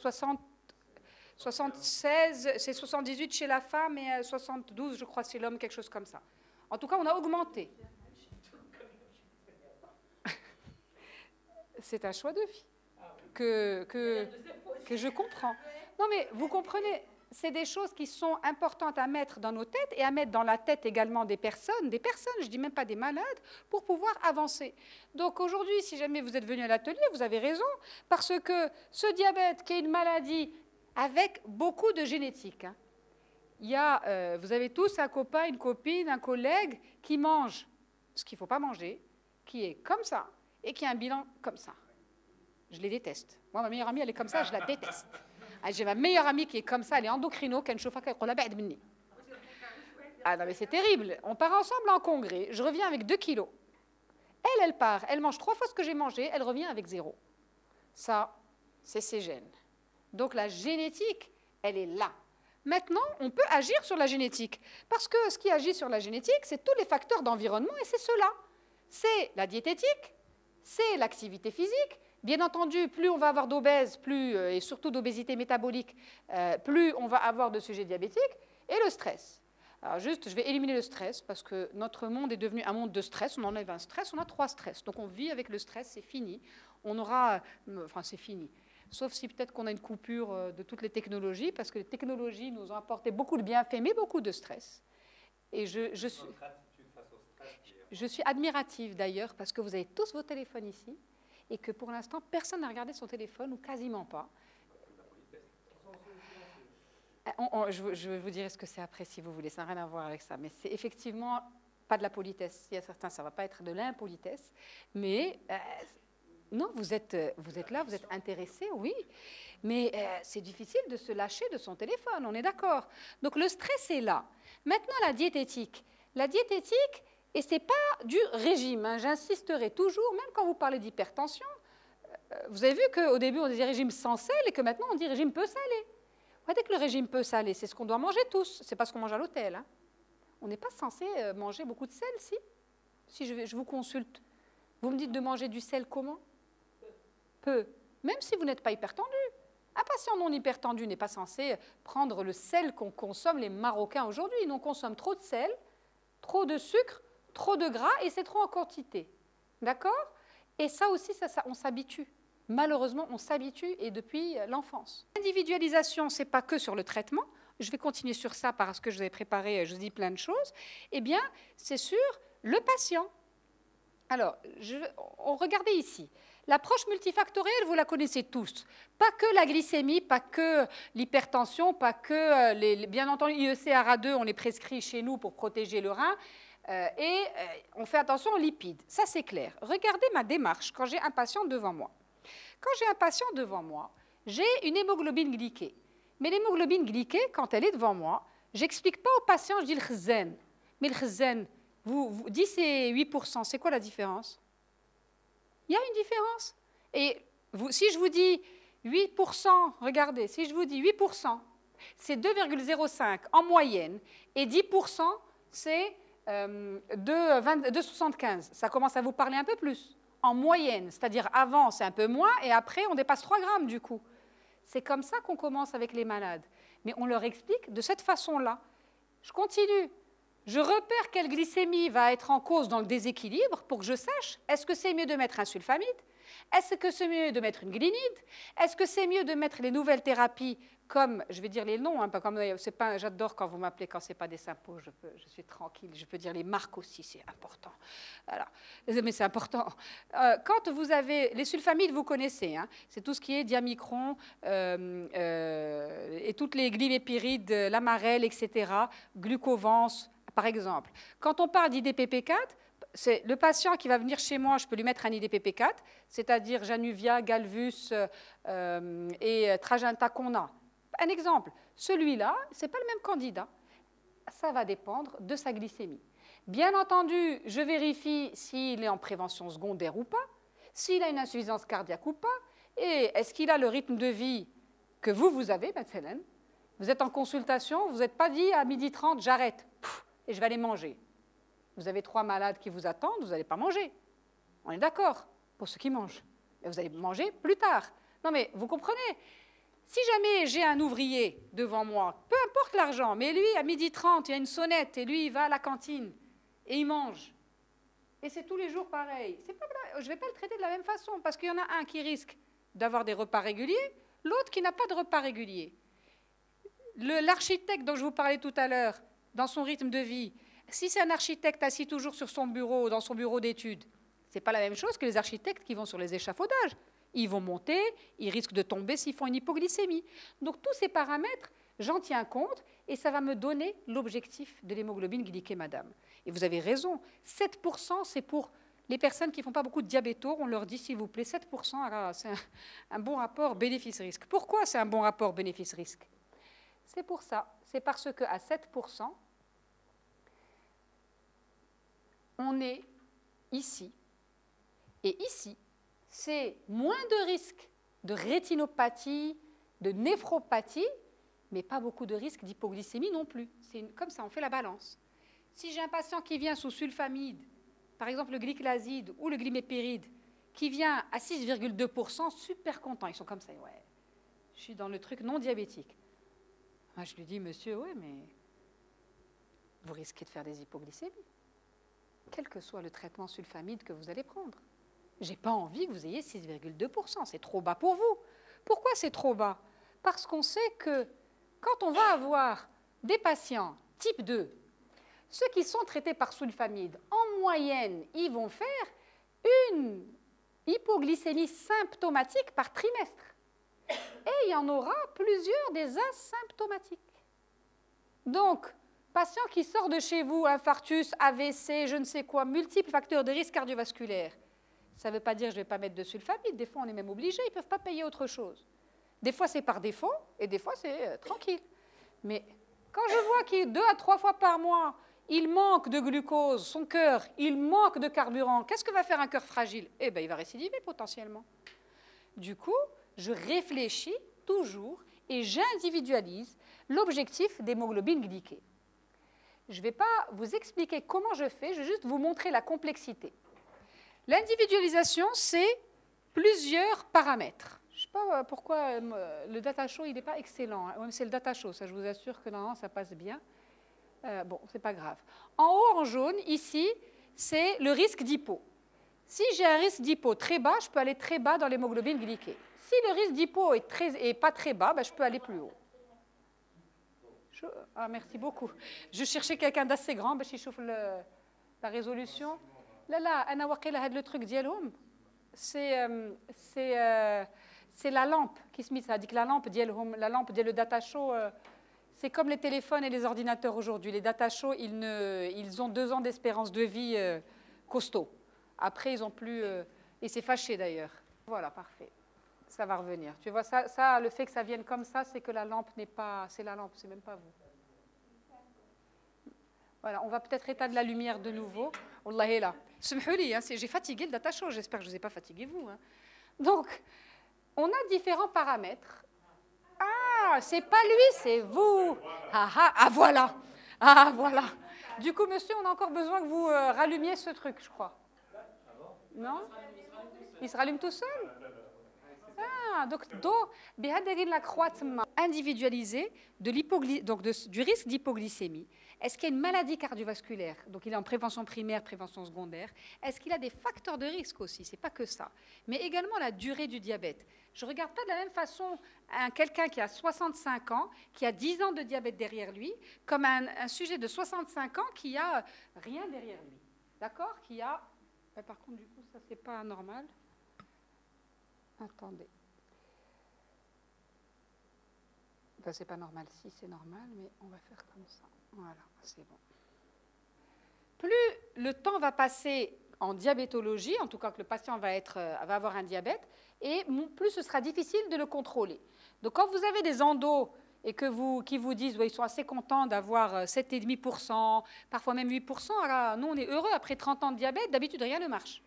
76, c'est 78 chez la femme et 72, je crois, chez l'homme, quelque chose comme ça. En tout cas, on a augmenté. C'est un choix de vie que je comprends. Non, mais vous comprenez... C'est des choses qui sont importantes à mettre dans nos têtes et à mettre dans la tête également des personnes, je ne dis même pas des malades, pour pouvoir avancer. Donc aujourd'hui, si jamais vous êtes venu à l'atelier, vous avez raison, parce que ce diabète, qui est une maladie avec beaucoup de génétique, hein, vous avez tous un copain, une copine, un collègue qui mange ce qu'il ne faut pas manger, qui est comme ça, et qui a un bilan comme ça. Je les déteste. Moi, ma meilleure amie, elle est comme ça, je la déteste. J'ai ma meilleure amie qui est comme ça, elle est endocrino, qui a une chauffe à la bête minni. Ah non, mais c'est terrible. On part ensemble en congrès, je reviens avec 2 kilos. Elle part, elle mange 3 fois ce que j'ai mangé, elle revient avec 0. Ça, c'est ses gènes. Donc la génétique, elle est là. Maintenant, on peut agir sur la génétique. Parce que ce qui agit sur la génétique, c'est tous les facteurs d'environnement, et c'est cela. C'est la diététique, c'est l'activité physique. Bien entendu, plus on va avoir d'obèses, et surtout d'obésité métabolique, plus on va avoir de sujets diabétiques, et le stress. Alors juste, je vais éliminer le stress, parce que notre monde est devenu un monde de stress. On enlève un stress, on a 3 stress. Donc on vit avec le stress, c'est fini. C'est fini. Sauf si peut-être qu'on a une coupure de toutes les technologies, parce que les technologies nous ont apporté beaucoup de bienfaits, mais beaucoup de stress. Et je suis admirative d'ailleurs, parce que vous avez tous vos téléphones ici, et que pour l'instant, personne n'a regardé son téléphone, ou quasiment pas. Je vais vous dire ce que c'est après, si vous voulez, ça n'a rien à voir avec ça. Mais c'est effectivement pas de la politesse. Il y a certains, ça ne va pas être de l'impolitesse. Mais non, vous êtes là, vous êtes intéressés, oui. Mais c'est difficile de se lâcher de son téléphone, on est d'accord. Donc le stress est là. Maintenant, la diététique. La diététique... Et ce n'est pas du régime, hein. J'insisterai toujours, même quand vous parlez d'hypertension, vous avez vu qu'au début on disait régime sans sel et que maintenant on dit régime peu salé. Vous voyez que le régime peu salé, c'est ce qu'on doit manger tous, c'est pas ce qu'on mange à l'hôtel. Hein. On n'est pas censé manger beaucoup de sel, si je vous consulte. Vous me dites de manger du sel comment? Peu. Même si vous n'êtes pas hypertendu. Un patient non hypertendu n'est pas censé prendre le sel qu'on consomme les Marocains aujourd'hui. Ils consomment trop de sel, trop de sucre, trop de gras et c'est trop en quantité. D'accord? Et ça aussi, on s'habitue. Malheureusement, on s'habitue et depuis l'enfance. L'individualisation, ce n'est pas que sur le traitement. Je vais continuer sur ça parce que je vous ai préparé, je vous dis plein de choses. Eh bien, c'est sur le patient. Alors, regardez ici. L'approche multifactorielle, vous la connaissez tous. Pas que la glycémie, pas que l'hypertension, pas que, bien entendu, IECRA2, on les prescrit chez nous pour protéger le rein. Et on fait attention aux lipides. Ça, c'est clair. Regardez ma démarche quand j'ai un patient devant moi. Quand j'ai un patient devant moi, j'ai une hémoglobine glyquée. Mais l'hémoglobine glyquée, quand elle est devant moi, je n'explique pas au patient, je dis le khzen. Mais le khzen, 10 et 8%, c'est quoi la différence? Il y a une différence. Et si je vous dis 8%, regardez, si je vous dis 8%, c'est 2,05 en moyenne, et 10%, c'est 2,75. Ça commence à vous parler un peu plus. En moyenne, c'est-à-dire avant, c'est un peu moins, et après, on dépasse 3 grammes du coup. C'est comme ça qu'on commence avec les malades. Mais on leur explique de cette façon-là. Je continue. Je repère quelle glycémie va être en cause dans le déséquilibre pour que je sache, est-ce que c'est mieux de mettre un sulfamide? Est-ce que c'est mieux de mettre une glycine? Est-ce que c'est mieux de mettre les nouvelles thérapies comme, je vais dire les noms, hein, pas comme, j'adore quand vous m'appelez quand ce n'est pas des sympos, je suis tranquille, je peux dire les marques aussi, c'est important. Voilà. Mais c'est important. Quand vous avez, les sulfamides, vous connaissez, hein, c'est tout ce qui est diamicron et toutes les glimépirides, l'amarel, etc., glucovance, par exemple. Quand on parle d'IDPP4, c'est le patient qui va venir chez moi, je peux lui mettre un IDPP4, c'est-à-dire Januvia, Galvus et Trajanta qu'on a. Un exemple, celui-là, ce n'est pas le même candidat. Ça va dépendre de sa glycémie. Bien entendu, je vérifie s'il est en prévention secondaire ou pas, s'il a une insuffisance cardiaque ou pas, et est-ce qu'il a le rythme de vie que vous avez, Hélène. Vous êtes en consultation, vous n'êtes pas dit à 12h30, j'arrête, et je vais aller manger. Vous avez 3 malades qui vous attendent, vous n'allez pas manger. On est d'accord, pour ceux qui mangent. Et vous allez manger plus tard. Non mais, vous comprenez? Si jamais j'ai un ouvrier devant moi, peu importe l'argent, mais lui, à 12h30, il y a une sonnette, et lui, il va à la cantine, et il mange. Et c'est tous les jours pareil. Je ne vais pas le traiter de la même façon, parce qu'il y en a un qui risque d'avoir des repas réguliers, l'autre qui n'a pas de repas réguliers. L'architecte dont je vous parlais tout à l'heure, dans son rythme de vie, si c'est un architecte assis toujours sur son bureau, dans son bureau d'études, ce n'est pas la même chose que les architectes qui vont sur les échafaudages. Ils vont monter, ils risquent de tomber s'ils font une hypoglycémie. Donc tous ces paramètres, j'en tiens compte et ça va me donner l'objectif de l'hémoglobine glyquée, madame. Et vous avez raison, 7%, c'est pour les personnes qui ne font pas beaucoup de diabétos. On leur dit, s'il vous plaît, 7%, c'est un bon rapport bénéfice-risque. Pourquoi c'est un bon rapport bénéfice-risque? C'est pour ça. C'est parce qu'à 7%, on est ici. Et ici, c'est moins de risque de rétinopathie, de néphropathie, mais pas beaucoup de risque d'hypoglycémie non plus. Comme ça, on fait la balance. Si j'ai un patient qui vient sous sulfamide, par exemple le glyclaside ou le glimépiride, qui vient à 6,2%, super content. Ils sont comme ça, ouais, je suis dans le truc non diabétique. Moi, je lui dis, monsieur, oui, mais vous risquez de faire des hypoglycémies, quel que soit le traitement sulfamide que vous allez prendre. Je n'ai pas envie que vous ayez 6,2%, c'est trop bas pour vous. Pourquoi c'est trop bas? Parce qu'on sait que quand on va avoir des patients type 2, ceux qui sont traités par sulfamide, en moyenne, ils vont faire une hypoglycémie symptomatique par trimestre. Et il y en aura plusieurs des asymptomatiques. Donc, patient qui sort de chez vous, infarctus, AVC, je ne sais quoi, multiples facteurs de risque cardiovasculaire, ça ne veut pas dire que je ne vais pas mettre de sulfamide. Des fois, on est même obligé, ils ne peuvent pas payer autre chose. Des fois, c'est par défaut, et des fois, c'est tranquille. Mais quand je vois qu'il 2 à 3 fois par mois, il manque de glucose, son cœur, il manque de carburant, qu'est-ce que va faire un cœur fragile? Eh bien, il va récidiver potentiellement. Du coup, je réfléchis toujours et j'individualise l'objectif d'hémoglobine glyquée. Je ne vais pas vous expliquer comment je fais, je vais juste vous montrer la complexité. L'individualisation, c'est plusieurs paramètres. Je ne sais pas pourquoi le data show, il n'est pas excellent. Hein. C'est le data show, ça je vous assure que normalement ça passe bien. Bon, c'est pas grave. En haut, en jaune, ici, c'est le risque d'hypo. Si j'ai un risque d'hypo très bas, je peux aller très bas dans l'hémoglobine glyquée. Si le risque d'hypo est pas très bas, ben, je peux aller plus haut. Ah, merci beaucoup. Je cherchais quelqu'un d'assez grand, ben, je chauffe la résolution. Là, le truc d'Yelhoum, c'est la lampe qui se met. Ça dit que la lampe d'Yelhoum, la lampe le data show, c'est comme les téléphones et les ordinateurs aujourd'hui. Les data show, ils ont 2 ans d'espérance de vie costaud. Après, ils n'ont plus... et c'est fâché d'ailleurs. Voilà, parfait. Ça va revenir. Tu vois, ça, le fait que ça vienne comme ça, c'est que la lampe n'est pas... C'est la lampe, c'est même pas vous. Voilà, on va peut-être éteindre la lumière de nouveau. Wallah est là. J'ai fatigué le data show, j'espère que je ne vous ai pas fatigué vous. Hein. Donc, on a différents paramètres. Ah, c'est pas lui, c'est vous. Voilà. Ah, voilà. Du coup, monsieur, on a encore besoin que vous rallumiez ce truc, je crois. Non? Il se rallume tout seul? Ah, donc, l'accroissement individualisé du risque d'hypoglycémie. Est-ce qu'il y a une maladie cardiovasculaire? Donc, il est en prévention primaire, prévention secondaire. Est-ce qu'il a des facteurs de risque aussi? Ce n'est pas que ça. Mais également la durée du diabète. Je ne regarde pas de la même façon quelqu'un qui a 65 ans, qui a 10 ans de diabète derrière lui, comme un sujet de 65 ans qui a rien derrière lui. D'accord? Qui a... Par contre, du coup, ça, c'est pas normal. Attendez. Enfin, c'est pas normal. Si, c'est normal, mais on va faire comme ça. Voilà, c'est bon. Plus le temps va passer en diabétologie, en tout cas que le patient va avoir un diabète, et plus ce sera difficile de le contrôler. Donc, quand vous avez des endos et qui vous disent ils sont assez contents d'avoir 7,5%, parfois même 8%, alors nous, on est heureux après 30 ans de diabète, d'habitude, rien ne marche.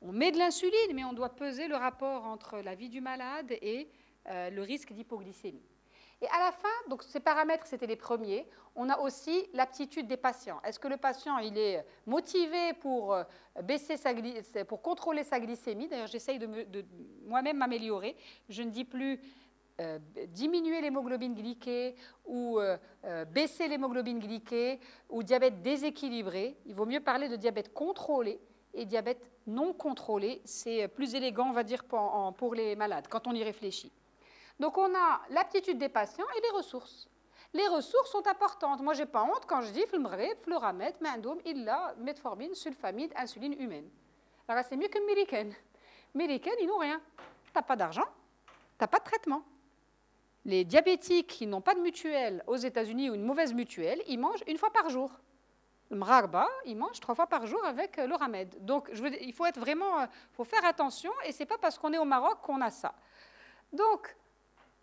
On met de l'insuline, mais on doit peser le rapport entre la vie du malade et le risque d'hypoglycémie. Et à la fin, donc ces paramètres, c'était les premiers. On a aussi l'aptitude des patients. Est-ce que le patient il est motivé pour, pour contrôler sa glycémie? D'ailleurs, j'essaye de moi-même m'améliorer. Je ne dis plus diminuer l'hémoglobine glyquée ou baisser l'hémoglobine glyquée ou diabète déséquilibré. Il vaut mieux parler de diabète contrôlé et diabète non contrôlé. C'est plus élégant, on va dire, pour les malades, quand on y réfléchit. Donc, on a l'aptitude des patients et les ressources. Les ressources sont importantes. Moi, je n'ai pas honte quand je dis Floramètre, Mandoum, Illa, Metformine, Sulfamide, insuline humaine. Alors, c'est mieux que Méricaine. Méricaine, ils n'ont rien. Tu n'as pas d'argent, tu n'as pas de traitement. Les diabétiques qui n'ont pas de mutuelle aux États-Unis ou une mauvaise mutuelle, ils mangent 1 fois par jour. Le mrarba, il mange 3 fois par jour avec le Ramed. Donc, il faut être vraiment, faut faire attention, et ce n'est pas parce qu'on est au Maroc qu'on a ça. Donc,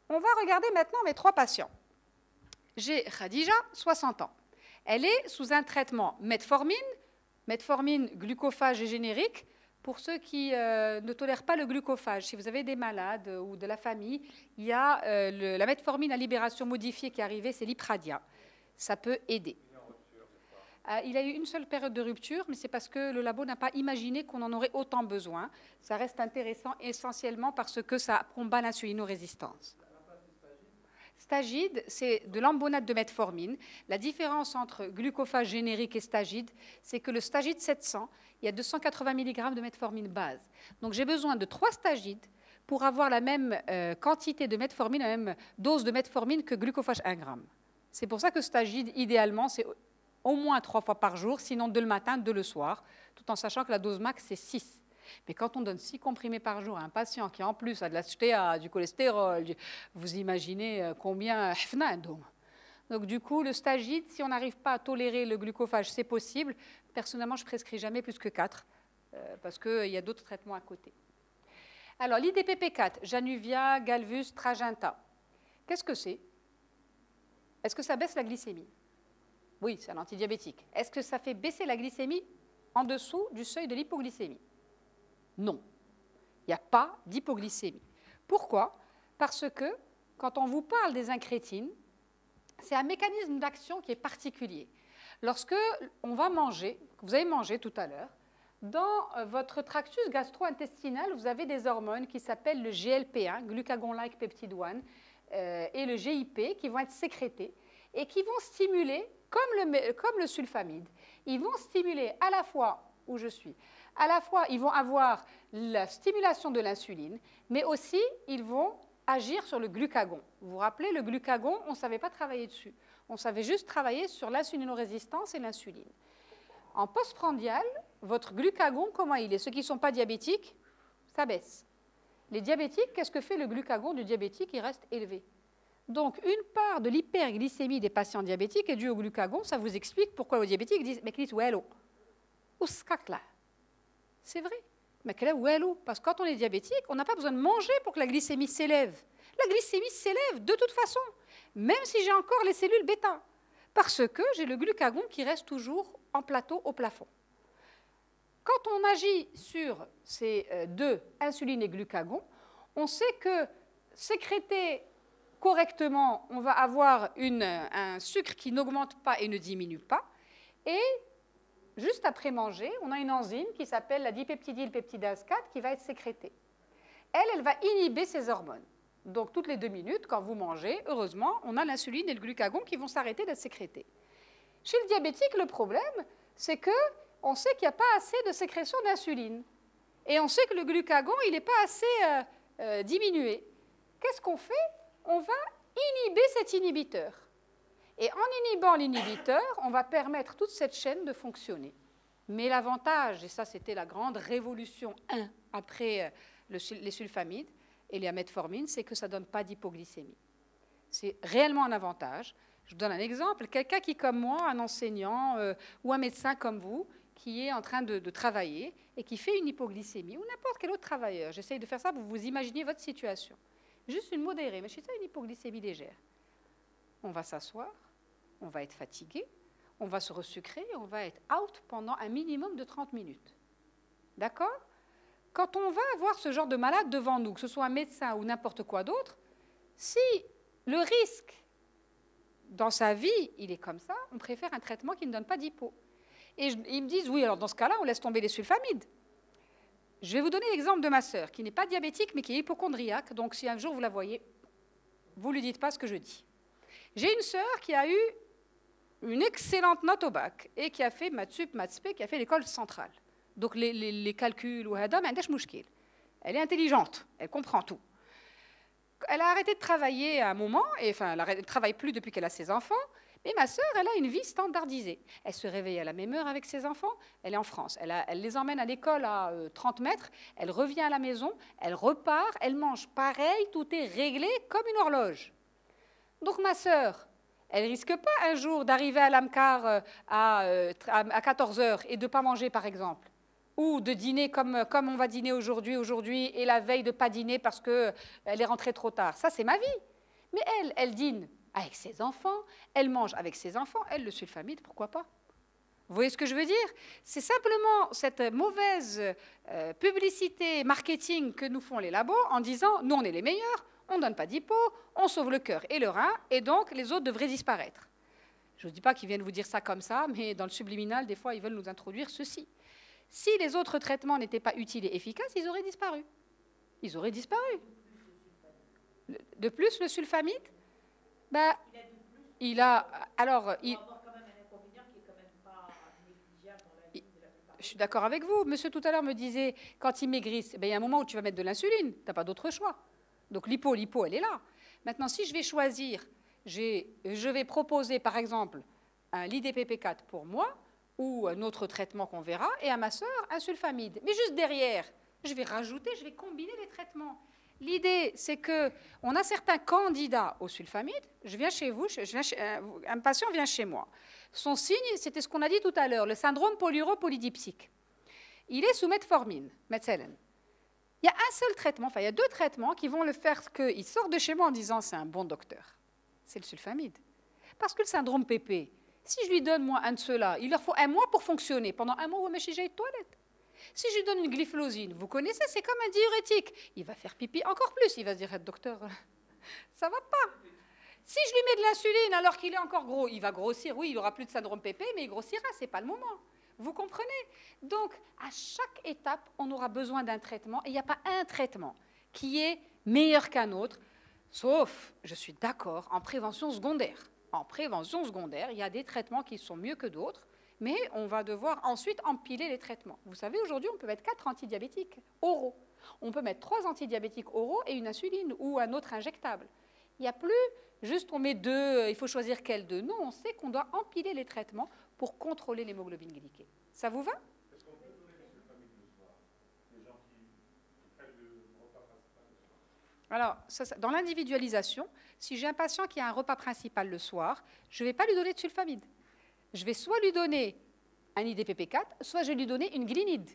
on va regarder maintenant mes 3 patients. J'ai Khadija, 60 ans. Elle est sous un traitement metformine, glucophage et générique, pour ceux qui ne tolèrent pas le glucophage. Si vous avez des malades ou de la famille, il y a la metformine à libération modifiée qui est arrivée, c'est l'Ipradia. Ça peut aider. Il a eu une seule période de rupture, mais c'est parce que le labo n'a pas imaginé qu'on en aurait autant besoin. Ça reste intéressant essentiellement parce que ça combat l'insulinorésistance. Stagide, c'est de l'ambonate de metformine. La différence entre glucophage générique et stagide, c'est que le stagide 700, il y a 280 mg de metformine base. Donc j'ai besoin de 3 stagides pour avoir la même quantité de metformine, la même dose de metformine que glucophage 1 g. C'est pour ça que stagide, idéalement, c'est au moins 3 fois par jour, sinon 2 le matin, 2 le soir, tout en sachant que la dose max, c'est 6. Mais quand on donne 6 comprimés par jour à un patient qui, en plus, a de la HTA, du cholestérol, vous imaginez combien... Donc, du coup, le stagide, si on n'arrive pas à tolérer le glucophage, c'est possible. Personnellement, je ne prescris jamais plus que 4, parce qu'il y a d'autres traitements à côté. Alors, l'IDPP4, Januvia, Galvus, Trajanta. Qu'est-ce que c'est? Est-ce que ça baisse la glycémie? Oui, c'est un antidiabétique. Est-ce que ça fait baisser la glycémie en dessous du seuil de l'hypoglycémie? Non. Il n'y a pas d'hypoglycémie. Pourquoi? Parce que quand on vous parle des incrétines, c'est un mécanisme d'action qui est particulier. Lorsque on va manger, vous avez mangé tout à l'heure, dans votre tractus gastro-intestinal, vous avez des hormones qui s'appellent le GLP1, glucagon-like peptide 1, et le GIP qui vont être sécrétés et qui vont stimuler, comme le sulfamide, Ils vont stimuler à la fois, où je suis, à la fois ils vont avoir la stimulation de l'insuline, mais aussi ils vont agir sur le glucagon. Vous vous rappelez, le glucagon, on ne savait pas travailler dessus. On savait juste travailler sur l'insulinorésistance et l'insuline. En postprandial, votre glucagon, comment il est? Ceux qui ne sont pas diabétiques, ça baisse. Les diabétiques, qu'est-ce que fait le glucagon du diabétique? Il reste élevé. Donc, une part de l'hyperglycémie des patients diabétiques est due au glucagon. Ça vous explique pourquoi les diabétiques disent « mais c'est vrai. Mais parce que quand on est diabétique, on n'a pas besoin de manger pour que la glycémie s'élève. La glycémie s'élève de toute façon, même si j'ai encore les cellules bêta, parce que j'ai le glucagon qui reste toujours en plateau au plafond. Quand on agit sur ces deux, insuline et glucagon, on sait que sécréter correctement, on va avoir un sucre qui n'augmente pas et ne diminue pas. Et juste après manger, on a une enzyme qui s'appelle la dipeptidylpeptidase 4 qui va être sécrétée. Elle va inhiber ces hormones. Donc, toutes les 2 minutes, quand vous mangez, heureusement, on a l'insuline et le glucagon qui vont s'arrêter d'être sécrétés. Chez le diabétique, le problème, c'est qu'on sait qu'il n'y a pas assez de sécrétion d'insuline. Et on sait que le glucagon, il n'est pas assez diminué. Qu'est-ce qu'on fait? On va inhiber cet inhibiteur. Et en inhibant l'inhibiteur, on va permettre toute cette chaîne de fonctionner. Mais l'avantage, et ça c'était la grande révolution 1 après les sulfamides et les metformine, c'est que ça ne donne pas d'hypoglycémie. C'est réellement un avantage. Je vous donne un exemple. Quelqu'un qui, comme moi, un enseignant ou un médecin comme vous, qui est en train de travailler et qui fait une hypoglycémie, ou n'importe quel autre travailleur, j'essaye de faire ça pour que vous imaginiez votre situation. Juste une modérée, mais chez ça, une hypoglycémie légère. On va s'asseoir, on va être fatigué, on va se resucrer, on va être out pendant un minimum de 30 minutes. D'accord? Quand on va avoir ce genre de malade devant nous, que ce soit un médecin ou n'importe quoi d'autre, si le risque dans sa vie, il est comme ça, on préfère un traitement qui ne donne pas d'hypo. Et ils me disent, oui, alors dans ce cas-là, on laisse tomber les sulfamides. Je vais vous donner l'exemple de ma sœur, qui n'est pas diabétique, mais qui est hypocondriaque. Donc, si un jour vous la voyez, vous ne lui dites pas ce que je dis. J'ai une sœur qui a eu une excellente note au bac et qui a fait maths sup, maths spé, qui a fait l'école centrale. Donc, les calculs, elle est intelligente, elle comprend tout. Elle a arrêté de travailler à un moment, et enfin, elle ne travaille plus depuis qu'elle a ses enfants. Mais ma sœur, elle a une vie standardisée. Elle se réveille à la même heure avec ses enfants. Elle est en France. Elle les emmène à l'école à 30 mètres. Elle revient à la maison. Elle repart. Elle mange pareil. Tout est réglé comme une horloge. Donc ma sœur, elle ne risque pas un jour d'arriver à l'AMCAR à 14 heures et de ne pas manger, par exemple. Ou de dîner comme on va dîner aujourd'hui, et la veille de ne pas dîner parce qu'elle est rentrée trop tard. Ça, c'est ma vie. Mais elle dîne avec ses enfants, elle mange avec ses enfants, elle, le sulfamide, pourquoi pas? Vous voyez ce que je veux dire? C'est simplement cette mauvaise publicité, marketing que nous font les labos en disant, nous, on est les meilleurs, on ne donne pas d'hypo, on sauve le cœur et le rein, et donc les autres devraient disparaître. Je ne dis pas qu'ils viennent vous dire ça comme ça, mais dans le subliminal, des fois, ils veulent nous introduire ceci. Si les autres traitements n'étaient pas utiles et efficaces, ils auraient disparu. Ils auraient disparu. De plus, le sulfamide, ben, il a. Alors, je suis d'accord avec vous. Monsieur tout à l'heure me disait, quand ils maigrissent, ben, il y a un moment où tu vas mettre de l'insuline. Tu n'as pas d'autre choix. Donc l'hypo, elle est là. Maintenant, si je vais choisir, je vais proposer, par exemple, un l'IDPP4 pour moi, ou un autre traitement qu'on verra, et à ma sœur, un sulfamide. Mais juste derrière, je vais rajouter, je vais combiner les traitements. L'idée, c'est qu'on a certains candidats au sulfamide. Je viens chez vous, un patient vient chez moi. Son signe, c'était ce qu'on a dit tout à l'heure, le syndrome polyuropolydipsique. Il est sous metformine, Metselen. Il y a un seul traitement, enfin il y a 2 traitements qui vont le faire qu'il sort de chez moi en disant c'est un bon docteur. C'est le sulfamide. Parce que le syndrome PP, si je lui donne moi un de ceux-là, il leur faut un mois pour fonctionner. Pendant un mois, où j'ai de toilette. Si je lui donne une glyphlosine, vous connaissez, c'est comme un diurétique. Il va faire pipi encore plus. Il va se dire, docteur, ça va pas. Si je lui mets de l'insuline alors qu'il est encore gros, il va grossir. Oui, il n'aura plus de syndrome PP, mais il grossira. Ce n'est pas le moment. Vous comprenez? Donc, à chaque étape, on aura besoin d'un traitement. Et il n'y a pas un traitement qui est meilleur qu'un autre, sauf, je suis d'accord, en prévention secondaire. En prévention secondaire, il y a des traitements qui sont mieux que d'autres. Mais on va devoir ensuite empiler les traitements. Vous savez, aujourd'hui, on peut mettre 4 antidiabétiques oraux. On peut mettre 3 antidiabétiques oraux et une insuline ou un autre injectable. Il n'y a plus juste on met 2, il faut choisir quel 2. Non, on sait qu'on doit empiler les traitements pour contrôler l'hémoglobine glyquée. Ça vous va? Est-ce qu'on peut donner le sulfamide le soir? Les gens qui prennent le repas principal le soir. Alors, dans l'individualisation, si j'ai un patient qui a un repas principal le soir, je ne vais pas lui donner de sulfamide. Je vais soit lui donner un IDPP4, soit je vais lui donner une glinide,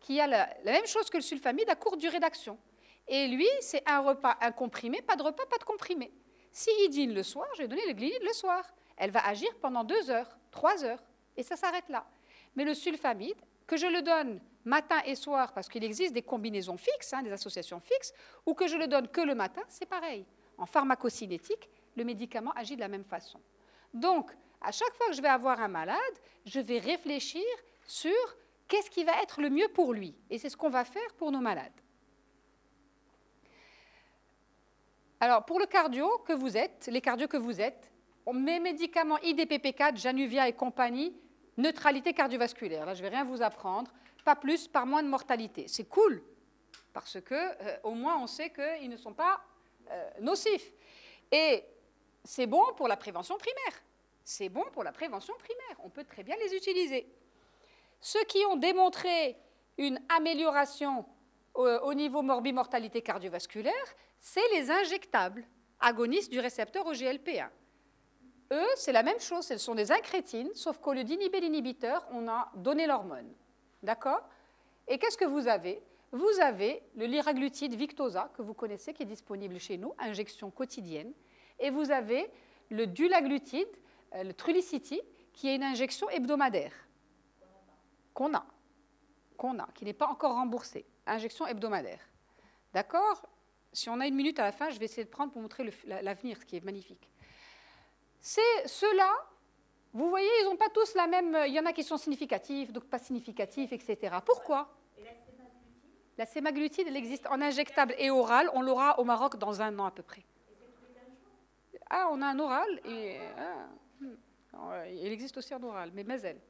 qui a la même chose que le sulfamide à courte durée d'action. Et lui, c'est un repas, un comprimé, pas de repas, pas de comprimé. S'il dîne le soir, je vais donner le glinide le soir. Elle va agir pendant 2 heures, 3 heures, et ça s'arrête là. Mais le sulfamide, que je le donne matin et soir, parce qu'il existe des combinaisons fixes, des associations fixes, ou que je le donne que le matin, c'est pareil. En pharmacocinétique, le médicament agit de la même façon. Donc, à chaque fois que je vais avoir un malade, je vais réfléchir sur qu'est-ce qui va être le mieux pour lui. Et c'est ce qu'on va faire pour nos malades. Alors, pour le cardio que vous êtes, les cardios que vous êtes, mes médicaments IDPP4, Januvia et compagnie, neutralité cardiovasculaire. Là, je ne vais rien vous apprendre. Pas plus, par moins de mortalité. C'est cool, parce que au moins on sait qu'ils ne sont pas nocifs. Et c'est bon pour la prévention primaire. C'est bon pour la prévention primaire. On peut très bien les utiliser. Ceux qui ont démontré une amélioration au niveau morbimortalité cardiovasculaire, c'est les injectables agonistes du récepteur OGLP1. Eux, c'est la même chose, ce sont des incrétines, sauf qu'au lieu d'inhiber l'inhibiteur, on a donné l'hormone. D'accord? Et qu'est-ce que vous avez? Vous avez le liraglutide Victoza, que vous connaissez, qui est disponible chez nous, injection quotidienne. Et vous avez le dulaglutide, le Trulicity, qui est une injection hebdomadaire. Qu'on a, qui n'est pas encore remboursée. Injection hebdomadaire. D'accord? Si on a 1 minute à la fin, je vais essayer de prendre pour montrer l'avenir, ce qui est magnifique. C'est ceux-là, vous voyez, ils n'ont pas tous la même... Il y en a qui sont significatifs, d'autres pas significatifs, etc. Pourquoi? Et la sémaglutide? La sémaglutide, elle existe en injectable et oral. On l'aura au Maroc dans 1 an à peu près. Et c'est tous les 15 jours? Ah, on a un oral. Et, il existe aussi en oral, mais elle.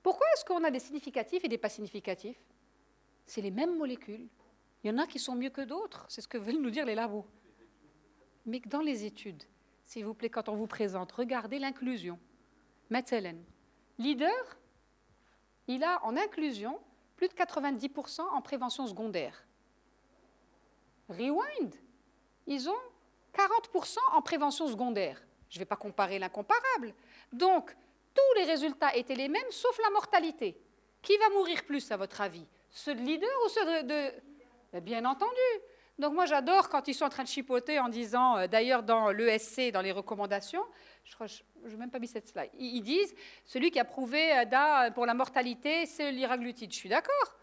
Pourquoi est-ce qu'on a des significatifs et des pas significatifs? C'est les mêmes molécules. Il y en a qui sont mieux que d'autres. C'est ce que veulent nous dire les labos. Mais dans les études, s'il vous plaît, quand on vous présente, regardez l'inclusion. Metzelen. Leader, il a en inclusion plus de 90% en prévention secondaire. Rewind, ils ont 40% en prévention secondaire. Je ne vais pas comparer l'incomparable. Donc, tous les résultats étaient les mêmes, sauf la mortalité. Qui va mourir plus, à votre avis? Ceux de leader ou ceux de... Bien entendu. Donc moi, j'adore quand ils sont en train de chipoter en disant, d'ailleurs dans l'ESC, dans les recommandations, je n'ai même pas mis cette slide, ils disent, celui qui a prouvé pour la mortalité, c'est le liraglutide. Je suis d'accord.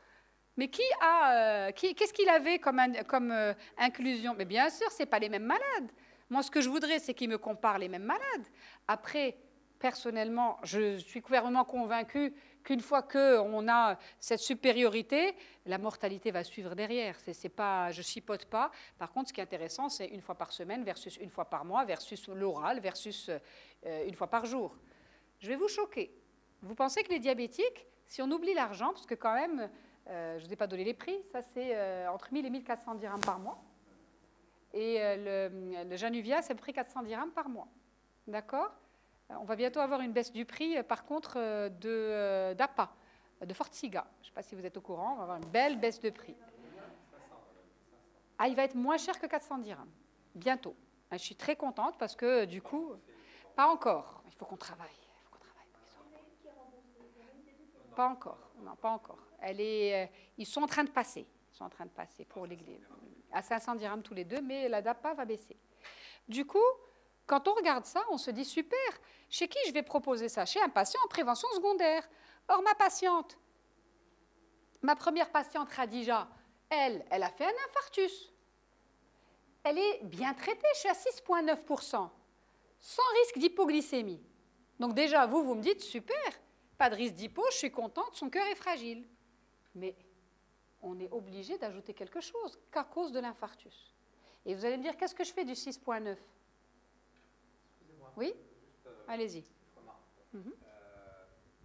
Mais qu'est-ce qu'il avait comme inclusion? Mais bien sûr, ce n'est pas les mêmes malades. Moi, ce que je voudrais, c'est qu'ils me comparent les mêmes malades. Après, personnellement, je suis clairement convaincue qu'une fois qu'on a cette supériorité, la mortalité va suivre derrière. C'est pas, je ne chipote pas. Par contre, ce qui est intéressant, c'est 1 fois par semaine versus 1 fois par mois versus l'oral versus 1 fois par jour. Je vais vous choquer. Vous pensez que les diabétiques, si on oublie l'argent, parce que quand même, je ne vous ai pas donné les prix, ça c'est entre 1000 et 1400 dirhams par mois. Et le Januvia, c'est à peu près 400 dirhams par mois. D'accord? On va bientôt avoir une baisse du prix, par contre, d'APA, de Forxiga. Je ne sais pas si vous êtes au courant, on va avoir une belle baisse de prix. Ah, il va être moins cher que 400 dirhams, bientôt. Je suis très contente parce que, du coup, pas encore. Il faut qu'on travaille. Pas encore, non, pas encore. Ils sont en train de passer. Ils sont en train de passer pour l'église. À 500 dirhams tous les deux, mais la DAPA va baisser. Du coup, quand on regarde ça, on se dit super, chez qui je vais proposer ça? Chez un patient en prévention secondaire. Or, ma première patiente, Khadija, elle a fait un infarctus. Elle est bien traitée, je suis à 6,9%, sans risque d'hypoglycémie. Donc déjà, vous me dites super, pas de risque d'hypo, je suis contente, son cœur est fragile. Mais on est obligé d'ajouter quelque chose qu'à cause de l'infarctus. Et vous allez me dire, qu'est-ce que je fais du 6,9? Oui? Allez-y. Mhm.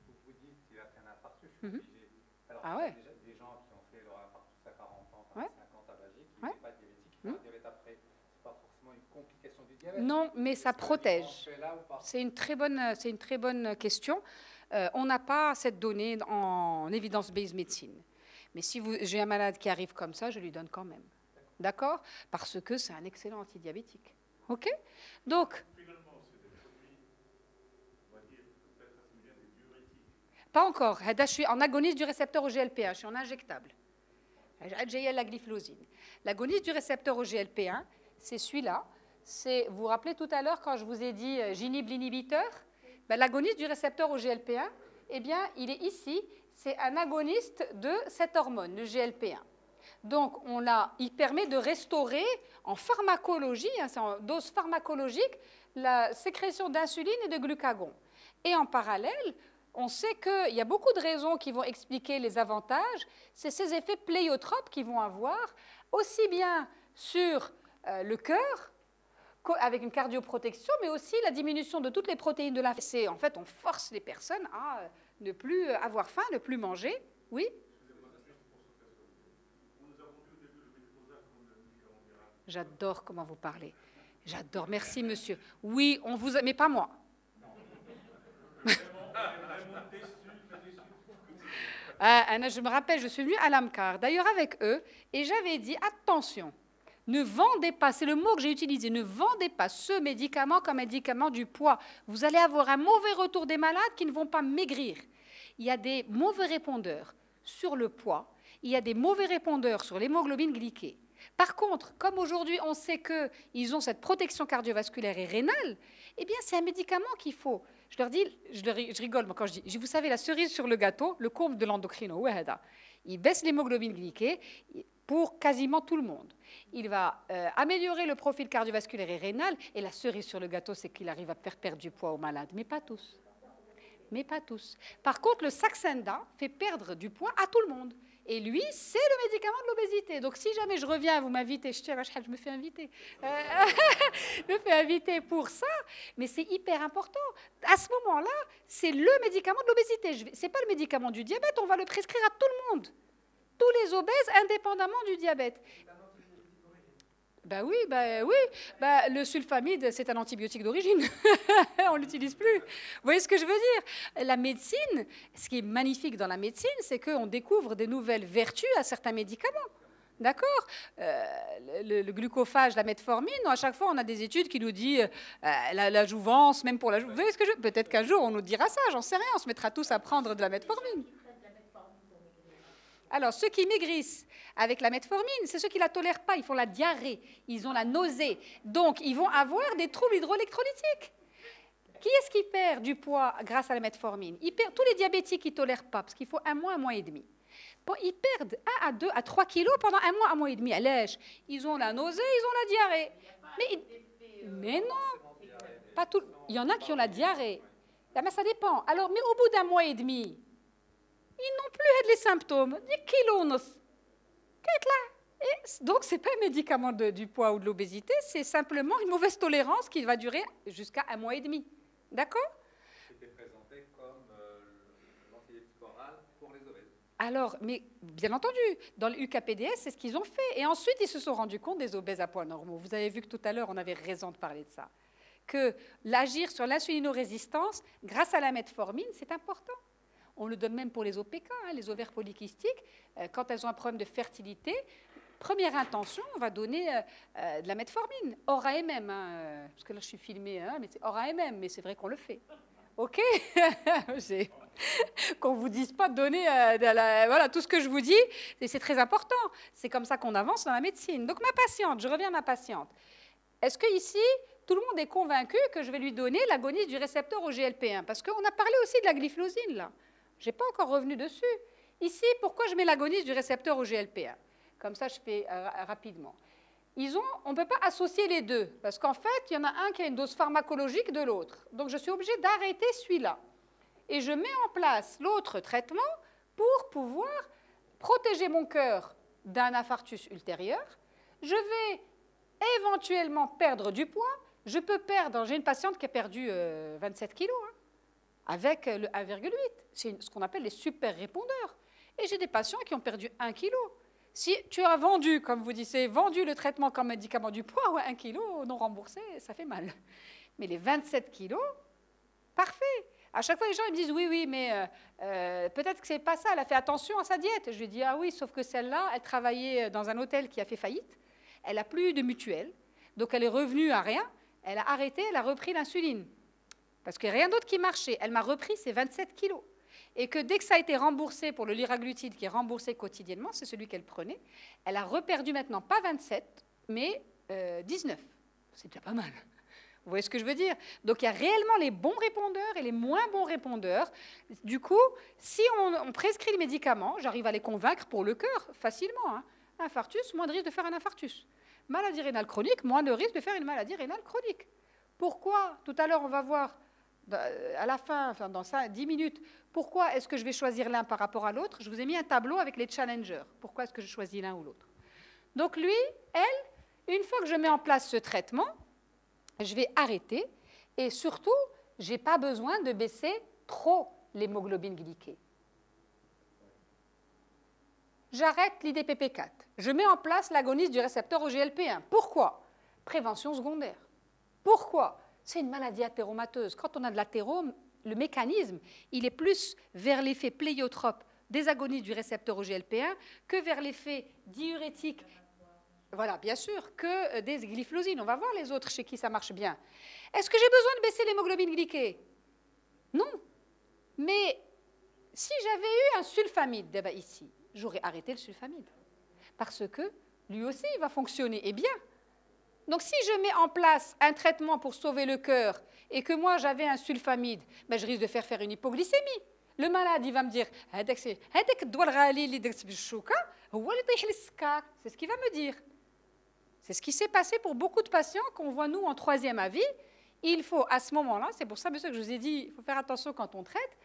Vous dites qu'il a fait un infarctus, je suis Mhm. obligé. Alors, Ah il y a ouais. déjà des gens qui ont fait leur infarctus à 40 ans, Ouais. 45 ans tabagiques, qui Ouais. n'étaient pas diabétiques, qui ont un diabète après. C'est pas forcément une complication du diabète. Non, mais ça Est-ce que la protège. différence fait là ou pas? C'est une très bonne question. On n'a pas cette donnée en evidence-based medicine. Mais si j'ai un malade qui arrive comme ça, je lui donne quand même. D'accord? Parce que c'est un excellent antidiabétique. OK? Donc, Finalement, c'est des produits, on va dire, peut-être assimilés à des diurétiques. pas encore. Je suis en agoniste du récepteur au GLP1, je suis en injectable. J'ai la glyphlosine. L'agoniste du récepteur au GLP1, c'est celui-là. Vous vous rappelez tout à l'heure quand je vous ai dit j'inhibe l'inhibiteur? Ben, l'agoniste du récepteur au GLP1, eh bien, il est ici. C'est un agoniste de cette hormone, le GLP1. Donc, il permet de restaurer en pharmacologie, c'est en dose pharmacologique, la sécrétion d'insuline et de glucagon. Et en parallèle, on sait qu'il y a beaucoup de raisons qui vont expliquer les avantages. C'est ces effets pléiotropes qu'ils vont avoir, aussi bien sur le cœur, avec une cardioprotection, mais aussi la diminution de toutes les protéines de la faim. En fait, on force les personnes à ne plus avoir faim, ne plus manger. Oui? J'adore comment vous parlez. J'adore. Merci, monsieur. Oui, on vous a... Mais pas moi. Je me rappelle, je suis venue à l'AMCAR, d'ailleurs avec eux, et j'avais dit, attention, ne vendez pas, c'est le mot que j'ai utilisé, ne vendez pas ce médicament comme médicament du poids. Vous allez avoir un mauvais retour des malades qui ne vont pas maigrir. Il y a des mauvais répondeurs sur le poids, il y a des mauvais répondeurs sur l'hémoglobine glyquée. Par contre, comme aujourd'hui on sait qu'ils ont cette protection cardiovasculaire et rénale, eh bien c'est un médicament qu'il faut. Je leur dis, je rigole quand je dis, vous savez, la cerise sur le gâteau, le comble de l'endocrino, il baisse l'hémoglobine glyquée pour quasiment tout le monde. Il va améliorer le profil cardiovasculaire et rénal, et la cerise sur le gâteau, c'est qu'il arrive à faire perdre du poids aux malades, mais pas tous. Mais pas tous. Par contre, le Saxenda fait perdre du poids à tout le monde. Et lui, c'est le médicament de l'obésité. Donc, si jamais je reviens, vous m'invitez, je me fais inviter. Je me fais inviter pour ça, mais c'est hyper important. À ce moment-là, c'est le médicament de l'obésité. Ce n'est pas le médicament du diabète, on va le prescrire à tout le monde. Tous les obèses, indépendamment du diabète. Ben oui, le sulfamide, c'est un antibiotique d'origine. On ne l'utilise plus. Vous voyez ce que je veux dire? La médecine, ce qui est magnifique dans la médecine, c'est qu'on découvre des nouvelles vertus à certains médicaments. D'accord? Le glucophage, la metformine, à chaque fois, on a des études qui nous disent la jouvence, même pour la jouvence. Vous voyez ce que je veux? Peut-être qu'un jour, on nous dira ça, j'en sais rien. On se mettra tous à prendre de la metformine. Alors, ceux qui maigrissent avec la metformine, c'est ceux qui ne la tolèrent pas. Ils font la diarrhée, ils ont la nausée. Donc, ils vont avoir des troubles hydroélectrolytiques. Qui est-ce qui perd du poids grâce à la metformine? Tous les diabétiques qui ne tolèrent pas, parce qu'il faut un mois et demi. Bon, ils perdent 1 à 2 à 3 kilos pendant un mois et demi. Allège. Ils ont la nausée, ils ont la diarrhée. Mais non, pas tout. Il y en a qui ont la diarrhée. Là, mais ça dépend. Alors, mais au bout d'un mois et demi, ils n'ont plus les symptômes. 10 kilos. Donc, ce n'est pas un médicament du poids ou de l'obésité, c'est simplement une mauvaise tolérance qui va durer jusqu'à 1 mois et demi. D'accord? C'était présenté comme l'antidiabétique oral pour les obèses. Alors, mais bien entendu, dans le UKPDS, c'est ce qu'ils ont fait. Et ensuite, ils se sont rendus compte des obèses à poids normaux. Vous avez vu que tout à l'heure, on avait raison de parler de ça. Que l'agir sur l'insulinorésistance, grâce à la metformine, c'est important. On le donne même pour les OPK, les ovaires polykystiques. Quand elles ont un problème de fertilité, première intention, on va donner de la metformine, hors AMM. Parce que là, je suis filmée, mais c'est hors AMM, mais c'est vrai qu'on le fait. OK? Qu'on ne vous dise pas de donner... voilà, tout ce que je vous dis, c'est très important. C'est comme ça qu'on avance dans la médecine. Donc, ma patiente, je reviens à ma patiente. Est-ce qu'ici, tout le monde est convaincu que je vais lui donner l'agoniste du récepteur au GLP1? Parce qu'on a parlé aussi de la glyphlosine, là. Je n'ai pas encore revenu dessus. Ici, pourquoi je mets l'agoniste du récepteur au GLP1? Comme ça, je fais rapidement. On ne peut pas associer les deux, parce qu'en fait, il y en a un qui a une dose pharmacologique de l'autre. Donc, je suis obligée d'arrêter celui-là. Et je mets en place l'autre traitement pour pouvoir protéger mon cœur d'un infarctus ultérieur. Je vais éventuellement perdre du poids. Je peux perdre, j'ai une patiente qui a perdu 27 kilos, avec le 1,8. C'est ce qu'on appelle les super répondeurs. Et j'ai des patients qui ont perdu 1 kg. Si tu as vendu, comme vous disiez, vendu le traitement comme médicament du poids, ouais, 1 kg non remboursé, ça fait mal. Mais les 27 kilos, parfait. À chaque fois, les gens ils me disent, oui, mais peut-être que ce n'est pas ça, elle a fait attention à sa diète. Je lui dis, ah oui, sauf que celle-là, elle travaillait dans un hôtel qui a fait faillite, elle n'a plus de mutuelle, donc elle est revenue à rien, elle a arrêté, elle a repris l'insuline. Parce qu'il n'y a rien d'autre qui marchait. Elle m'a repris ses 27 kilos. Et que dès que ça a été remboursé pour le liraglutide, qui est remboursé quotidiennement, c'est celui qu'elle prenait, elle a reperdu maintenant, pas 27, mais 19. C'est déjà pas mal. Vous voyez ce que je veux dire? Donc il y a réellement les bons répondeurs et les moins bons répondeurs. Du coup, si on prescrit les médicaments, j'arrive à les convaincre pour le cœur facilement. Hein. Infarctus, moins de risque de faire un infarctus. Maladie rénale chronique, moins de risque de faire une maladie rénale chronique. Pourquoi? Tout à l'heure, on va voir à la fin, enfin dans 10 minutes, pourquoi est-ce que je vais choisir l'un par rapport à l'autre? Je vous ai mis un tableau avec les challengers. Pourquoi est-ce que je choisis l'un ou l'autre? Donc lui, elle, une fois que je mets en place ce traitement, je vais arrêter et surtout, je n'ai pas besoin de baisser trop l'hémoglobine glyquée. J'arrête l'IDPP4. Je mets en place l'agoniste du récepteur OGLP1. Pourquoi? Prévention secondaire. Pourquoi? C'est une maladie athéromateuse. Quand on a de l'athérome, le mécanisme, il est plus vers l'effet pléiotrope des agonistes du récepteur OGLP1 que vers l'effet diurétique. Voilà, bien sûr, que des glyphlosines. On va voir les autres chez qui ça marche bien. Est-ce que j'ai besoin de baisser l'hémoglobine glyquée? Non. Mais si j'avais eu un sulfamide ici, j'aurais arrêté le sulfamide. Parce que lui aussi, il va fonctionner, et bien. Donc si je mets en place un traitement pour sauver le cœur et que moi j'avais un sulfamide, ben, je risque de faire une hypoglycémie. Le malade, il va me dire, c'est ce qu'il va me dire. C'est ce qui s'est passé pour beaucoup de patients qu'on voit nous en 3e avis. Il faut à ce moment-là, c'est pour ça monsieur, que je vous ai dit, il faut faire attention quand on traite,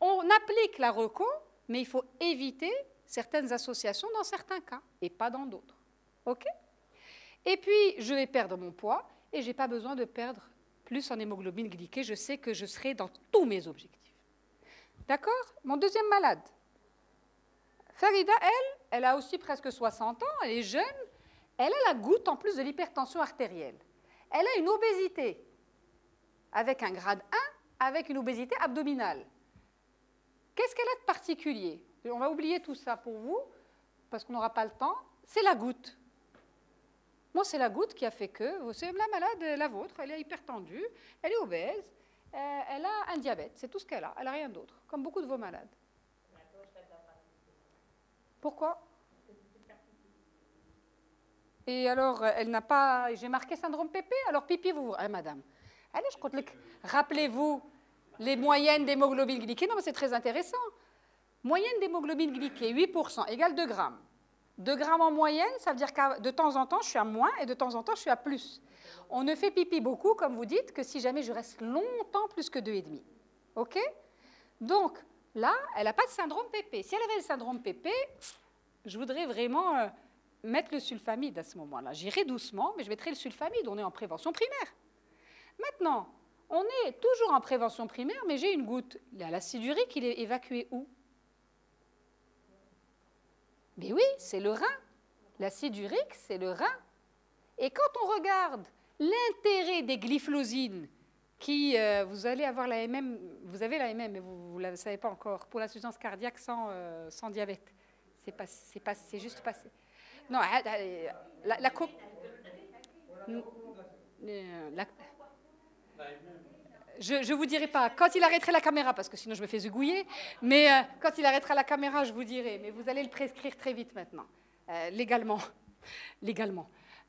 on applique la reco, mais il faut éviter certaines associations dans certains cas et pas dans d'autres. OK? Et puis, je vais perdre mon poids et je n'ai pas besoin de perdre plus en hémoglobine glyquée. Je sais que je serai dans tous mes objectifs. D'accord? Mon deuxième malade. Farida, elle a aussi presque 60 ans, elle est jeune. Elle a la goutte en plus de l'hypertension artérielle. Elle a une obésité avec un grade 1, avec une obésité abdominale. Qu'est-ce qu'elle a de particulier? On va oublier tout ça pour vous, parce qu'on n'aura pas le temps. C'est la goutte. Moi, c'est la goutte qui a fait que, c'est la malade, la vôtre, elle est hypertendue, elle est obèse, elle a un diabète, c'est tout ce qu'elle a, elle n'a rien d'autre, comme beaucoup de vos malades. Pourquoi? Et alors, elle n'a pas, j'ai marqué syndrome PP, alors pipi, vous, madame. Allez, je compte rappelez-vous les moyennes d'hémoglobine glyquée, non mais c'est très intéressant. Moyenne d'hémoglobine glyquée, 8%, égale 2 grammes. 2 grammes en moyenne, ça veut dire que de temps en temps, je suis à moins et de temps en temps, je suis à plus. On ne fait pipi beaucoup, comme vous dites, que si jamais je reste longtemps plus que 2,5. OK? Donc, là, elle n'a pas de syndrome PP. Si elle avait le syndrome PP, je voudrais vraiment mettre le sulfamide à ce moment-là. J'irai doucement, mais je mettrai le sulfamide. On est en prévention primaire. Maintenant, on est toujours en prévention primaire, mais j'ai une goutte. L'acide urique, il est évacué où? Mais oui, c'est le rein. L'acide urique, c'est le rein. Et quand on regarde l'intérêt des glyphlosines, qui, vous allez avoir l'AMM, vous avez l'AMM, mais vous ne le savez pas encore, pour l'insuffisance cardiaque sans diabète. C'est juste passé. Non, je ne vous dirai pas quand il arrêterait la caméra, parce que sinon je me fais zugouiller, mais quand il arrêtera la caméra, je vous dirai. Mais vous allez le prescrire très vite maintenant, légalement.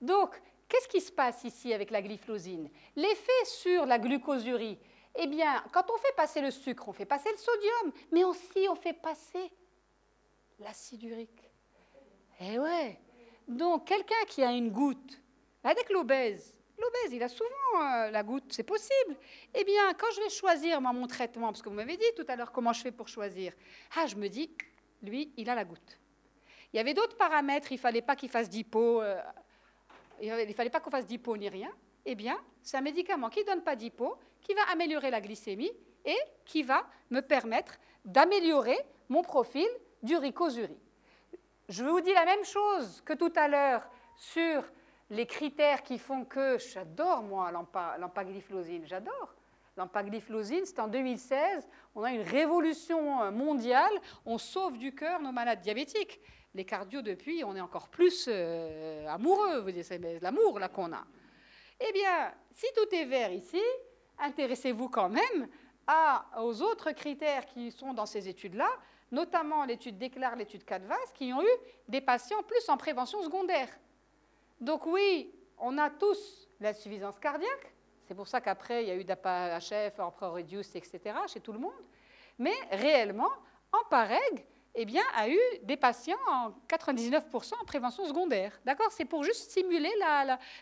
Donc, qu'est-ce qui se passe ici avec la glyphlosine? L'effet sur la glucosurie, eh bien, quand on fait passer le sucre, on fait passer le sodium, mais aussi on fait passer l'acide urique. Eh ouais. Donc, quelqu'un qui a une goutte, avec l'obèse, il a souvent la goutte, c'est possible. Eh bien, quand je vais choisir mon traitement, parce que vous m'avez dit tout à l'heure comment je fais pour choisir, je me dis, lui, il a la goutte. Il y avait d'autres paramètres, il ne fallait pas qu'il fasse d'hypo, il ne fallait pas qu'on fasse d'hypo ni rien. Eh bien, c'est un médicament qui ne donne pas d'hypo, qui va améliorer la glycémie et qui va me permettre d'améliorer mon profil d'uricosuri. Je vous dis la même chose que tout à l'heure sur les critères qui font que, j'adore moi l'empagliflozine, j'adore. L'empagliflozine, c'est en 2016, on a une révolution mondiale, on sauve du cœur nos malades diabétiques. Les cardios, depuis, on est encore plus amoureux, vous dites, c'est l'amour là qu'on a. Eh bien, si tout est vert ici, intéressez-vous quand même aux autres critères qui sont dans ces études-là, notamment l'étude DECLARE, l'étude CADVAS, qui ont eu des patients plus en prévention secondaire. Donc oui, on a tous l'insuffisance cardiaque, c'est pour ça qu'après, il y a eu d'APA-HF, Reduced, etc., chez tout le monde. Mais réellement, EMPA-REG a eu des patients en 99% en prévention secondaire. D'accord? C'est pour juste stimuler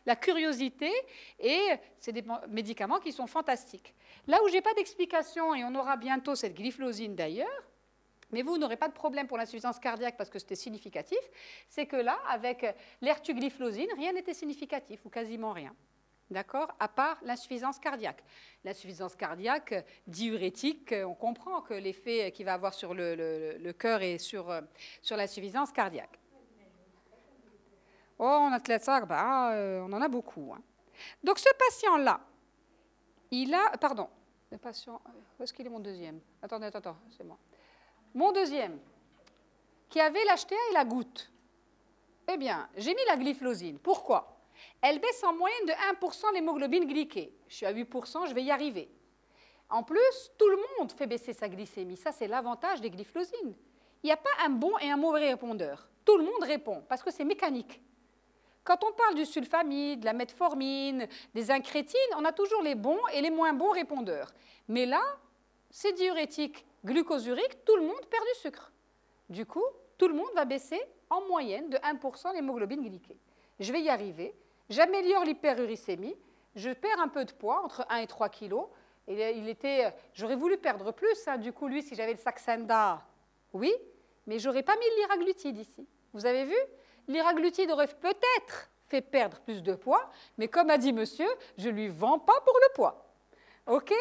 la curiosité et c'est des médicaments qui sont fantastiques. Là où je n'ai pas d'explication, et on aura bientôt cette glyphlosine d'ailleurs, mais vous n'aurez pas de problème pour l'insuffisance cardiaque parce que c'était significatif, c'est que là, avec l'ertugliflozine, rien n'était significatif ou quasiment rien. D'accord? À part l'insuffisance cardiaque. L'insuffisance cardiaque diurétique, on comprend que l'effet qu'il va avoir sur le cœur et sur l'insuffisance cardiaque. Oh, on en a beaucoup. Hein. Donc ce patient-là, il a... Pardon, le patient... Où est-ce qu'il est mon deuxième? Attendez, c'est moi. Mon deuxième, qui avait l'HTA et la goutte. Eh bien, j'ai mis la glyphlosine. Pourquoi? Elle baisse en moyenne de 1% l'hémoglobine glyquée. Je suis à 8%, je vais y arriver. En plus, tout le monde fait baisser sa glycémie. Ça, c'est l'avantage des glyphlosines. Il n'y a pas un bon et un mauvais répondeur. Tout le monde répond, parce que c'est mécanique. Quand on parle du sulfamide, de la metformine, des incrétines, on a toujours les bons et les moins bons répondeurs. Mais là, c'est diurétique, glucosurique, tout le monde perd du sucre. Du coup, tout le monde va baisser en moyenne de 1% l'hémoglobine glyquée. Je vais y arriver. J'améliore l'hyperuricémie. Je perds un peu de poids, entre 1 et 3 kilos. J'aurais voulu perdre plus. Hein. Du coup, lui, si j'avais le Saxenda, oui, mais je n'aurais pas mis l'iraglutide ici. Vous avez vu? L'iraglutide aurait peut-être fait perdre plus de poids, mais comme a dit monsieur, je ne lui vends pas pour le poids. OK?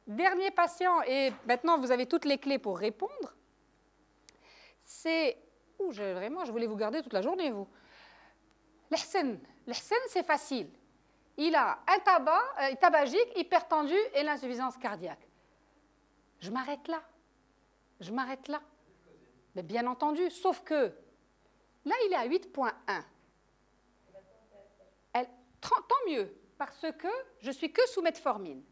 Dernier patient, et maintenant vous avez toutes les clés pour répondre. C'est... Vraiment, je voulais vous garder toute la journée, vous. L'Hsen, c'est facile. Il a un tabagique, hypertendu et l'insuffisance cardiaque. Je m'arrête là. Mais bien entendu, sauf que là, il est à 8,1. Tant mieux, parce que je suis que sous metformine.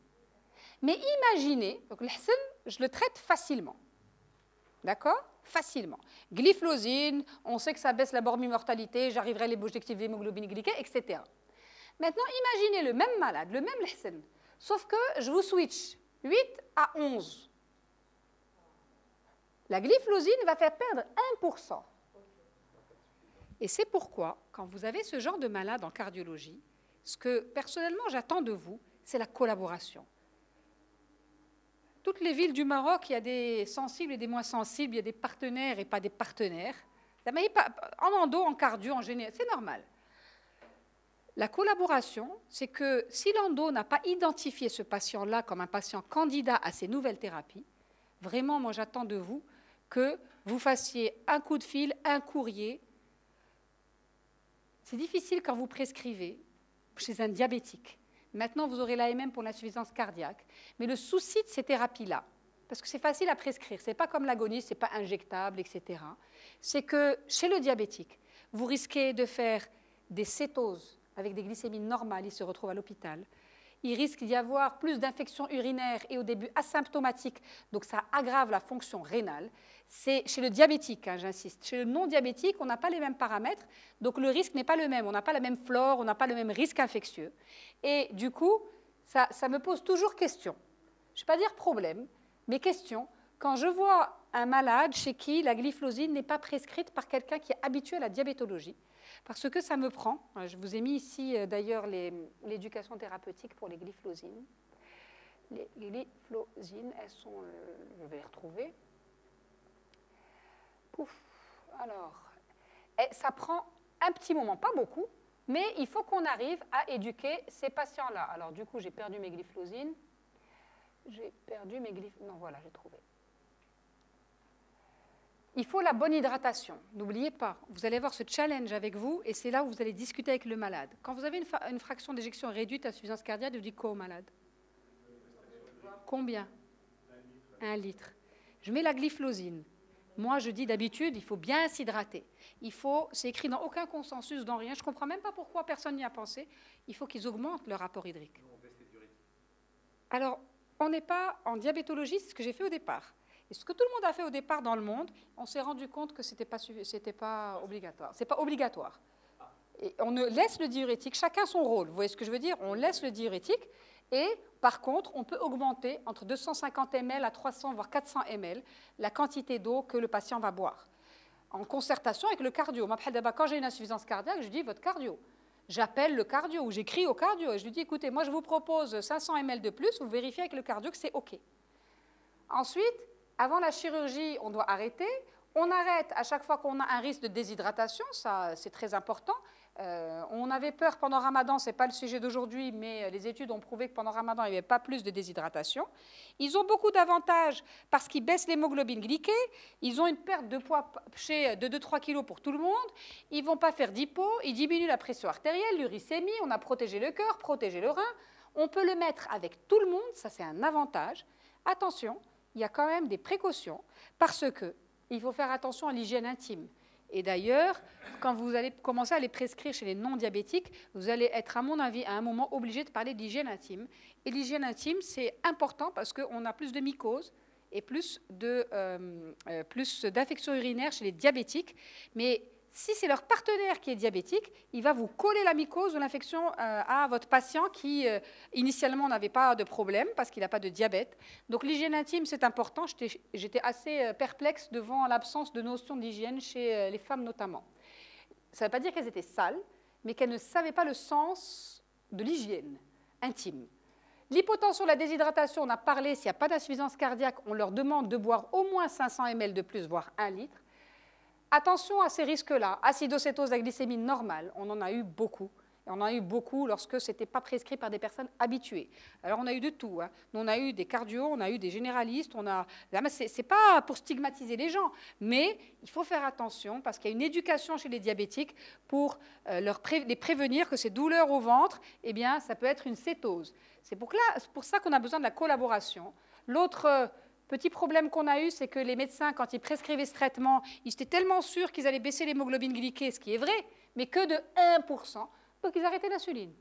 Mais imaginez, donc l'Hsen, je le traite facilement. D'accord? Facilement. Glyphlosine, on sait que ça baisse la mortalité, j'arriverai à l'objectif d'hémoglobine glyquée, etc. Maintenant, imaginez le même malade, le même Hsen, sauf que je vous switch 8 à 11. La glyphlosine va faire perdre 1%. Et c'est pourquoi, quand vous avez ce genre de malade en cardiologie, ce que personnellement j'attends de vous, c'est la collaboration. Toutes les villes du Maroc, il y a des sensibles et des moins sensibles, il y a des partenaires et pas des partenaires. En endo, en cardio, en général, c'est normal. La collaboration, c'est que si l'endo n'a pas identifié ce patient-là comme un patient candidat à ces nouvelles thérapies, vraiment, moi, j'attends de vous que vous fassiez un coup de fil, un courrier. C'est difficile quand vous prescrivez chez un diabétique. Maintenant, vous aurez l'AMM pour l'insuffisance cardiaque. Mais le souci de ces thérapies-là, parce que c'est facile à prescrire, ce n'est pas comme l'agoniste, ce n'est pas injectable, etc., c'est que chez le diabétique, vous risquez de faire des cétoses avec des glycémies normales, il se retrouve à l'hôpital. Il risque d'y avoir plus d'infections urinaires et au début asymptomatiques, donc ça aggrave la fonction rénale. C'est chez le diabétique, hein, j'insiste. Chez le non-diabétique, on n'a pas les mêmes paramètres, donc le risque n'est pas le même. On n'a pas la même flore, on n'a pas le même risque infectieux. Et du coup, ça me pose toujours question. Je ne vais pas dire problème, mais question. Quand je vois un malade chez qui la glyphlosine n'est pas prescrite par quelqu'un qui est habitué à la diabétologie, parce que ça me prend. Je vous ai mis ici d'ailleurs l'éducation thérapeutique pour les glyphlosines. Les glyphlosines, elles sont... je vais les retrouver. Pouf. Alors, ça prend un petit moment, pas beaucoup, mais il faut qu'on arrive à éduquer ces patients-là. Alors du coup, j'ai perdu mes glyphlosines. J'ai perdu mes glyphes. Non, voilà, j'ai trouvé. Il faut la bonne hydratation. N'oubliez pas, vous allez avoir ce challenge avec vous et c'est là où vous allez discuter avec le malade. Quand vous avez une fraction d'éjection réduite à insuffisance cardiaque, vous dites quoi au malade? Combien? 1 litre. Je mets la glyphlosine. Moi, je dis d'habitude, il faut bien s'hydrater. C'est écrit dans aucun consensus, dans rien. Je ne comprends même pas pourquoi personne n'y a pensé. Il faut qu'ils augmentent leur rapport hydrique. Alors, on n'est pas en diabétologie, c'est ce que j'ai fait au départ. Et ce que tout le monde a fait au départ dans le monde, on s'est rendu compte que ce n'était pas obligatoire. Ce n'est pas obligatoire. Et on laisse le diurétique, chacun son rôle. Vous voyez ce que je veux dire? On laisse le diurétique et par contre, on peut augmenter entre 250 ml à 300 voire 400 ml la quantité d'eau que le patient va boire. En concertation avec le cardio. Quand j'ai une insuffisance cardiaque, je dis votre cardio. J'appelle le cardio ou j'écris au cardio et je lui dis écoutez, moi je vous propose 500 ml de plus, vous vérifiez avec le cardio que c'est OK. Ensuite, avant la chirurgie, on doit arrêter. On arrête à chaque fois qu'on a un risque de déshydratation, ça c'est très important. On avait peur pendant Ramadan, ce n'est pas le sujet d'aujourd'hui, mais les études ont prouvé que pendant Ramadan, il n'y avait pas plus de déshydratation. Ils ont beaucoup d'avantages parce qu'ils baissent l'hémoglobine glyquée, ils ont une perte de poids de 2-3 kg pour tout le monde, ils ne vont pas faire d'hypo, ils diminuent la pression artérielle, l'uricémie, on a protégé le cœur, protégé le rein. On peut le mettre avec tout le monde, ça c'est un avantage. Attention, il y a quand même des précautions parce qu'il faut faire attention à l'hygiène intime. Et d'ailleurs, quand vous allez commencer à les prescrire chez les non-diabétiques, vous allez être, à mon avis, à un moment obligé de parler d'hygiène intime. Et l'hygiène intime, c'est important parce qu'on a plus de mycoses et plus d'infections urinaires chez les diabétiques. Mais si c'est leur partenaire qui est diabétique, il va vous coller la mycose ou l'infection à votre patient qui, initialement, n'avait pas de problème parce qu'il n'a pas de diabète. Donc, l'hygiène intime, c'est important. J'étais assez perplexe devant l'absence de notion d'hygiène chez les femmes notamment. Ça ne veut pas dire qu'elles étaient sales, mais qu'elles ne savaient pas le sens de l'hygiène intime. L'hypotension, la déshydratation, on a parlé, s'il n'y a pas d'insuffisance cardiaque, on leur demande de boire au moins 500 ml de plus, voire 1 litre. Attention à ces risques-là. Acidocétose à glycémie normale, on en a eu beaucoup. Et on en a eu beaucoup lorsque ce n'était pas prescrit par des personnes habituées. Alors, on a eu de tout. Hein. On a eu des cardios, on a eu des généralistes. Ce n'est pas pour stigmatiser les gens, mais il faut faire attention parce qu'il y a une éducation chez les diabétiques pour les prévenir que ces douleurs au ventre, eh bien, ça peut être une cétose. C'est pour ça qu'on a besoin de la collaboration. L'autre petit problème qu'on a eu, c'est que les médecins, quand ils prescrivaient ce traitement, ils étaient tellement sûrs qu'ils allaient baisser l'hémoglobine glyquée, ce qui est vrai, mais que de 1%, donc ils arrêtaient l'insuline.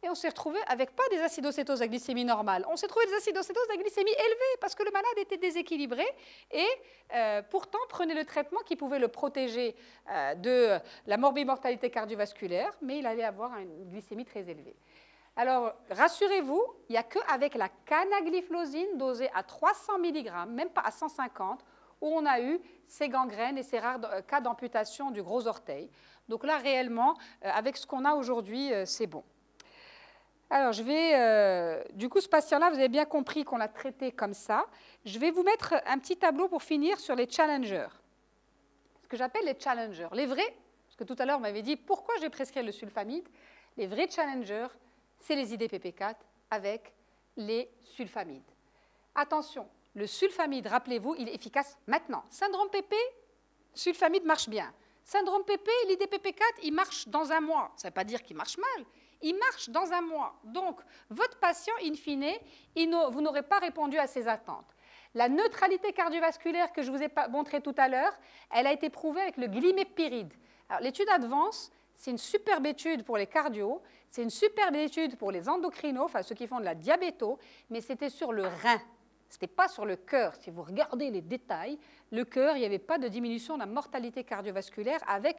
Et on s'est retrouvé avec pas des acidocétoses à glycémie normale, on s'est trouvé des acidocétoses à glycémie élevée parce que le malade était déséquilibré et pourtant prenait le traitement qui pouvait le protéger de la morbimortalité cardiovasculaire, mais il allait avoir une glycémie très élevée. Alors, rassurez-vous, il n'y a qu'avec la canagliflozine dosée à 300 mg, même pas à 150, où on a eu ces gangrènes et ces rares cas d'amputation du gros orteil. Donc là, réellement, avec ce qu'on a aujourd'hui, c'est bon. Alors, du coup, ce patient-là, vous avez bien compris qu'on l'a traité comme ça. Je vais vous mettre un petit tableau pour finir sur les challengers. Ce que j'appelle les challengers. Les vrais, parce que tout à l'heure, on m'avait dit pourquoi j'ai prescrit le sulfamide. Les vrais challengers, c'est les IDPP4 avec les sulfamides. Attention, le sulfamide, rappelez-vous, il est efficace maintenant. Syndrome PP, sulfamide marche bien. Syndrome PP, l'IDPP4, il marche dans un mois. Ça ne veut pas dire qu'il marche mal. Il marche dans un mois. Donc, votre patient, in fine, vous n'aurez pas répondu à ses attentes. La neutralité cardiovasculaire que je vous ai montrée tout à l'heure, elle a été prouvée avec le glimépiride. Alors, l'étude Advance, c'est une superbe étude pour les cardios, c'est une superbe étude pour les endocrinos, enfin ceux qui font de la diabéto, mais c'était sur le rein, ce n'était pas sur le cœur. Si vous regardez les détails, le cœur, il n'y avait pas de diminution de la mortalité cardiovasculaire avec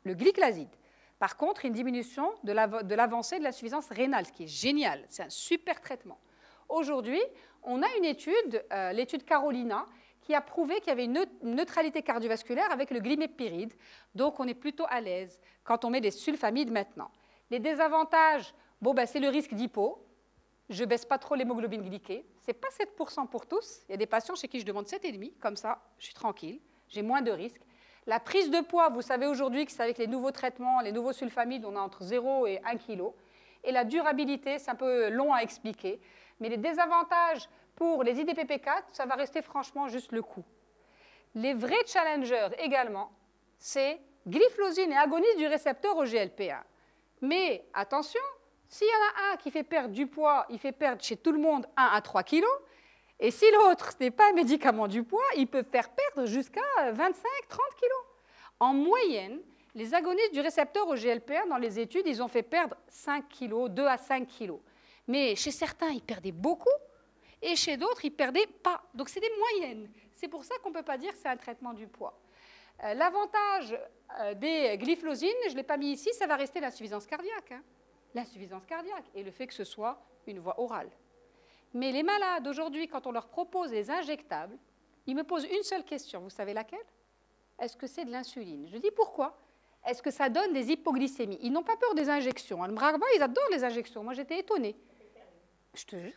le glyclaside. Par contre, une diminution de l'avancée de l'insuffisance rénale, ce qui est génial, c'est un super traitement. Aujourd'hui, on a une étude, l'étude Carolina, qui a prouvé qu'il y avait une neutralité cardiovasculaire avec le glimépiride. Donc, on est plutôt à l'aise quand on met des sulfamides maintenant. Les désavantages, c'est le risque d'hypo. Je ne baisse pas trop l'hémoglobine glyquée. Ce n'est pas 7% pour tous. Il y a des patients chez qui je demande 7,5. Comme ça, je suis tranquille. J'ai moins de risques. La prise de poids, vous savez aujourd'hui que c'est avec les nouveaux traitements, les nouveaux sulfamides, on a entre 0 et 1 kg. Et la durabilité, c'est un peu long à expliquer. Mais les désavantages pour les IDPP4, ça va rester franchement juste le coût. Les vrais challengers également, c'est glyphosine et agoniste du récepteur au GLP1. Mais attention, s'il y en a un qui fait perdre du poids, il fait perdre chez tout le monde 1 à 3 kg, et si l'autre n'est pas un médicament du poids, il peut faire perdre jusqu'à 25-30 kg. En moyenne, les agonistes du récepteur au GLP1, dans les études, ils ont fait perdre 5 kg, 2 à 5 kg. Mais chez certains, ils perdaient beaucoup, et chez d'autres, ils ne perdaient pas. Donc, c'est des moyennes. C'est pour ça qu'on ne peut pas dire que c'est un traitement du poids. L'avantage des glyphosines, je ne l'ai pas mis ici, ça va rester l'insuffisance cardiaque. Hein. L'insuffisance cardiaque et le fait que ce soit une voie orale. Mais les malades, aujourd'hui, quand on leur propose les injectables, ils me posent une seule question. Vous savez laquelle? Est-ce que c'est de l'insuline? Je dis pourquoi? Est-ce que ça donne des hypoglycémies? Ils n'ont pas peur des injections. Hein. Ils adorent les injections. Moi, j'étais étonnée. Je te jure,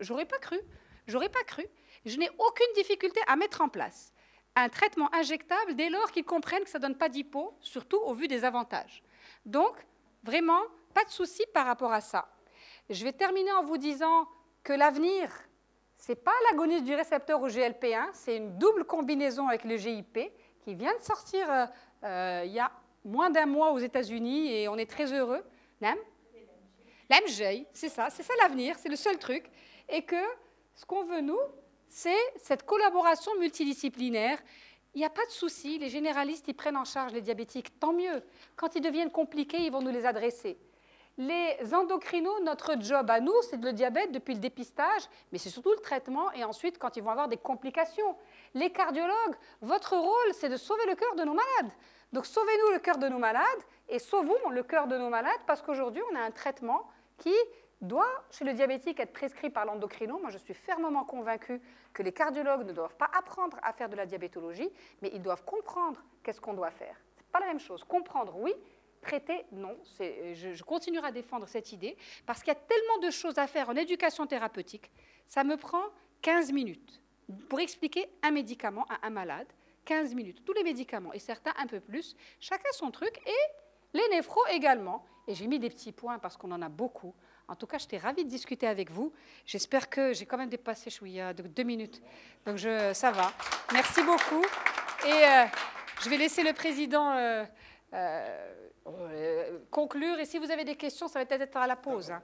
j'aurais pas cru. J'aurais pas cru. Je n'ai aucune difficulté à mettre en place un traitement injectable dès lors qu'ils comprennent que ça ne donne pas d'hypo, surtout au vu des avantages. Donc, vraiment, pas de souci par rapport à ça. Je vais terminer en vous disant que l'avenir, ce n'est pas l'agoniste du récepteur au GLP1, c'est une double combinaison avec le GIP qui vient de sortir il y a moins d'un mois aux États-Unis et on est très heureux. L'AMG, c'est ça l'avenir, c'est le seul truc. Et que ce qu'on veut, nous, c'est cette collaboration multidisciplinaire. Il n'y a pas de souci, les généralistes, ils prennent en charge les diabétiques, tant mieux. Quand ils deviennent compliqués, ils vont nous les adresser. Les endocrinos, notre job à nous, c'est le diabète depuis le dépistage, mais c'est surtout le traitement et ensuite quand ils vont avoir des complications. Les cardiologues, votre rôle, c'est de sauver le cœur de nos malades. Donc sauvez-nous le cœur de nos malades et sauvons le cœur de nos malades parce qu'aujourd'hui, on a un traitement qui doit, chez le diabétique, être prescrit par l'endocrino. Moi, je suis fermement convaincue que les cardiologues ne doivent pas apprendre à faire de la diabétologie, mais ils doivent comprendre qu'est-ce qu'on doit faire. Ce n'est pas la même chose. Comprendre, oui. Traiter, non. Je continuerai à défendre cette idée parce qu'il y a tellement de choses à faire en éducation thérapeutique. Ça me prend 15 minutes pour expliquer un médicament à un malade. 15 minutes. Tous les médicaments, et certains un peu plus. Chacun son truc, et les néphros également. Et j'ai mis des petits points parce qu'on en a beaucoup. En tout cas, j'étais ravie de discuter avec vous. J'espère que j'ai quand même dépassé Chouïa de 2 minutes. Donc, ça va. Merci beaucoup. Et je vais laisser le président conclure. Et si vous avez des questions, ça va peut-être être à la pause. Hein.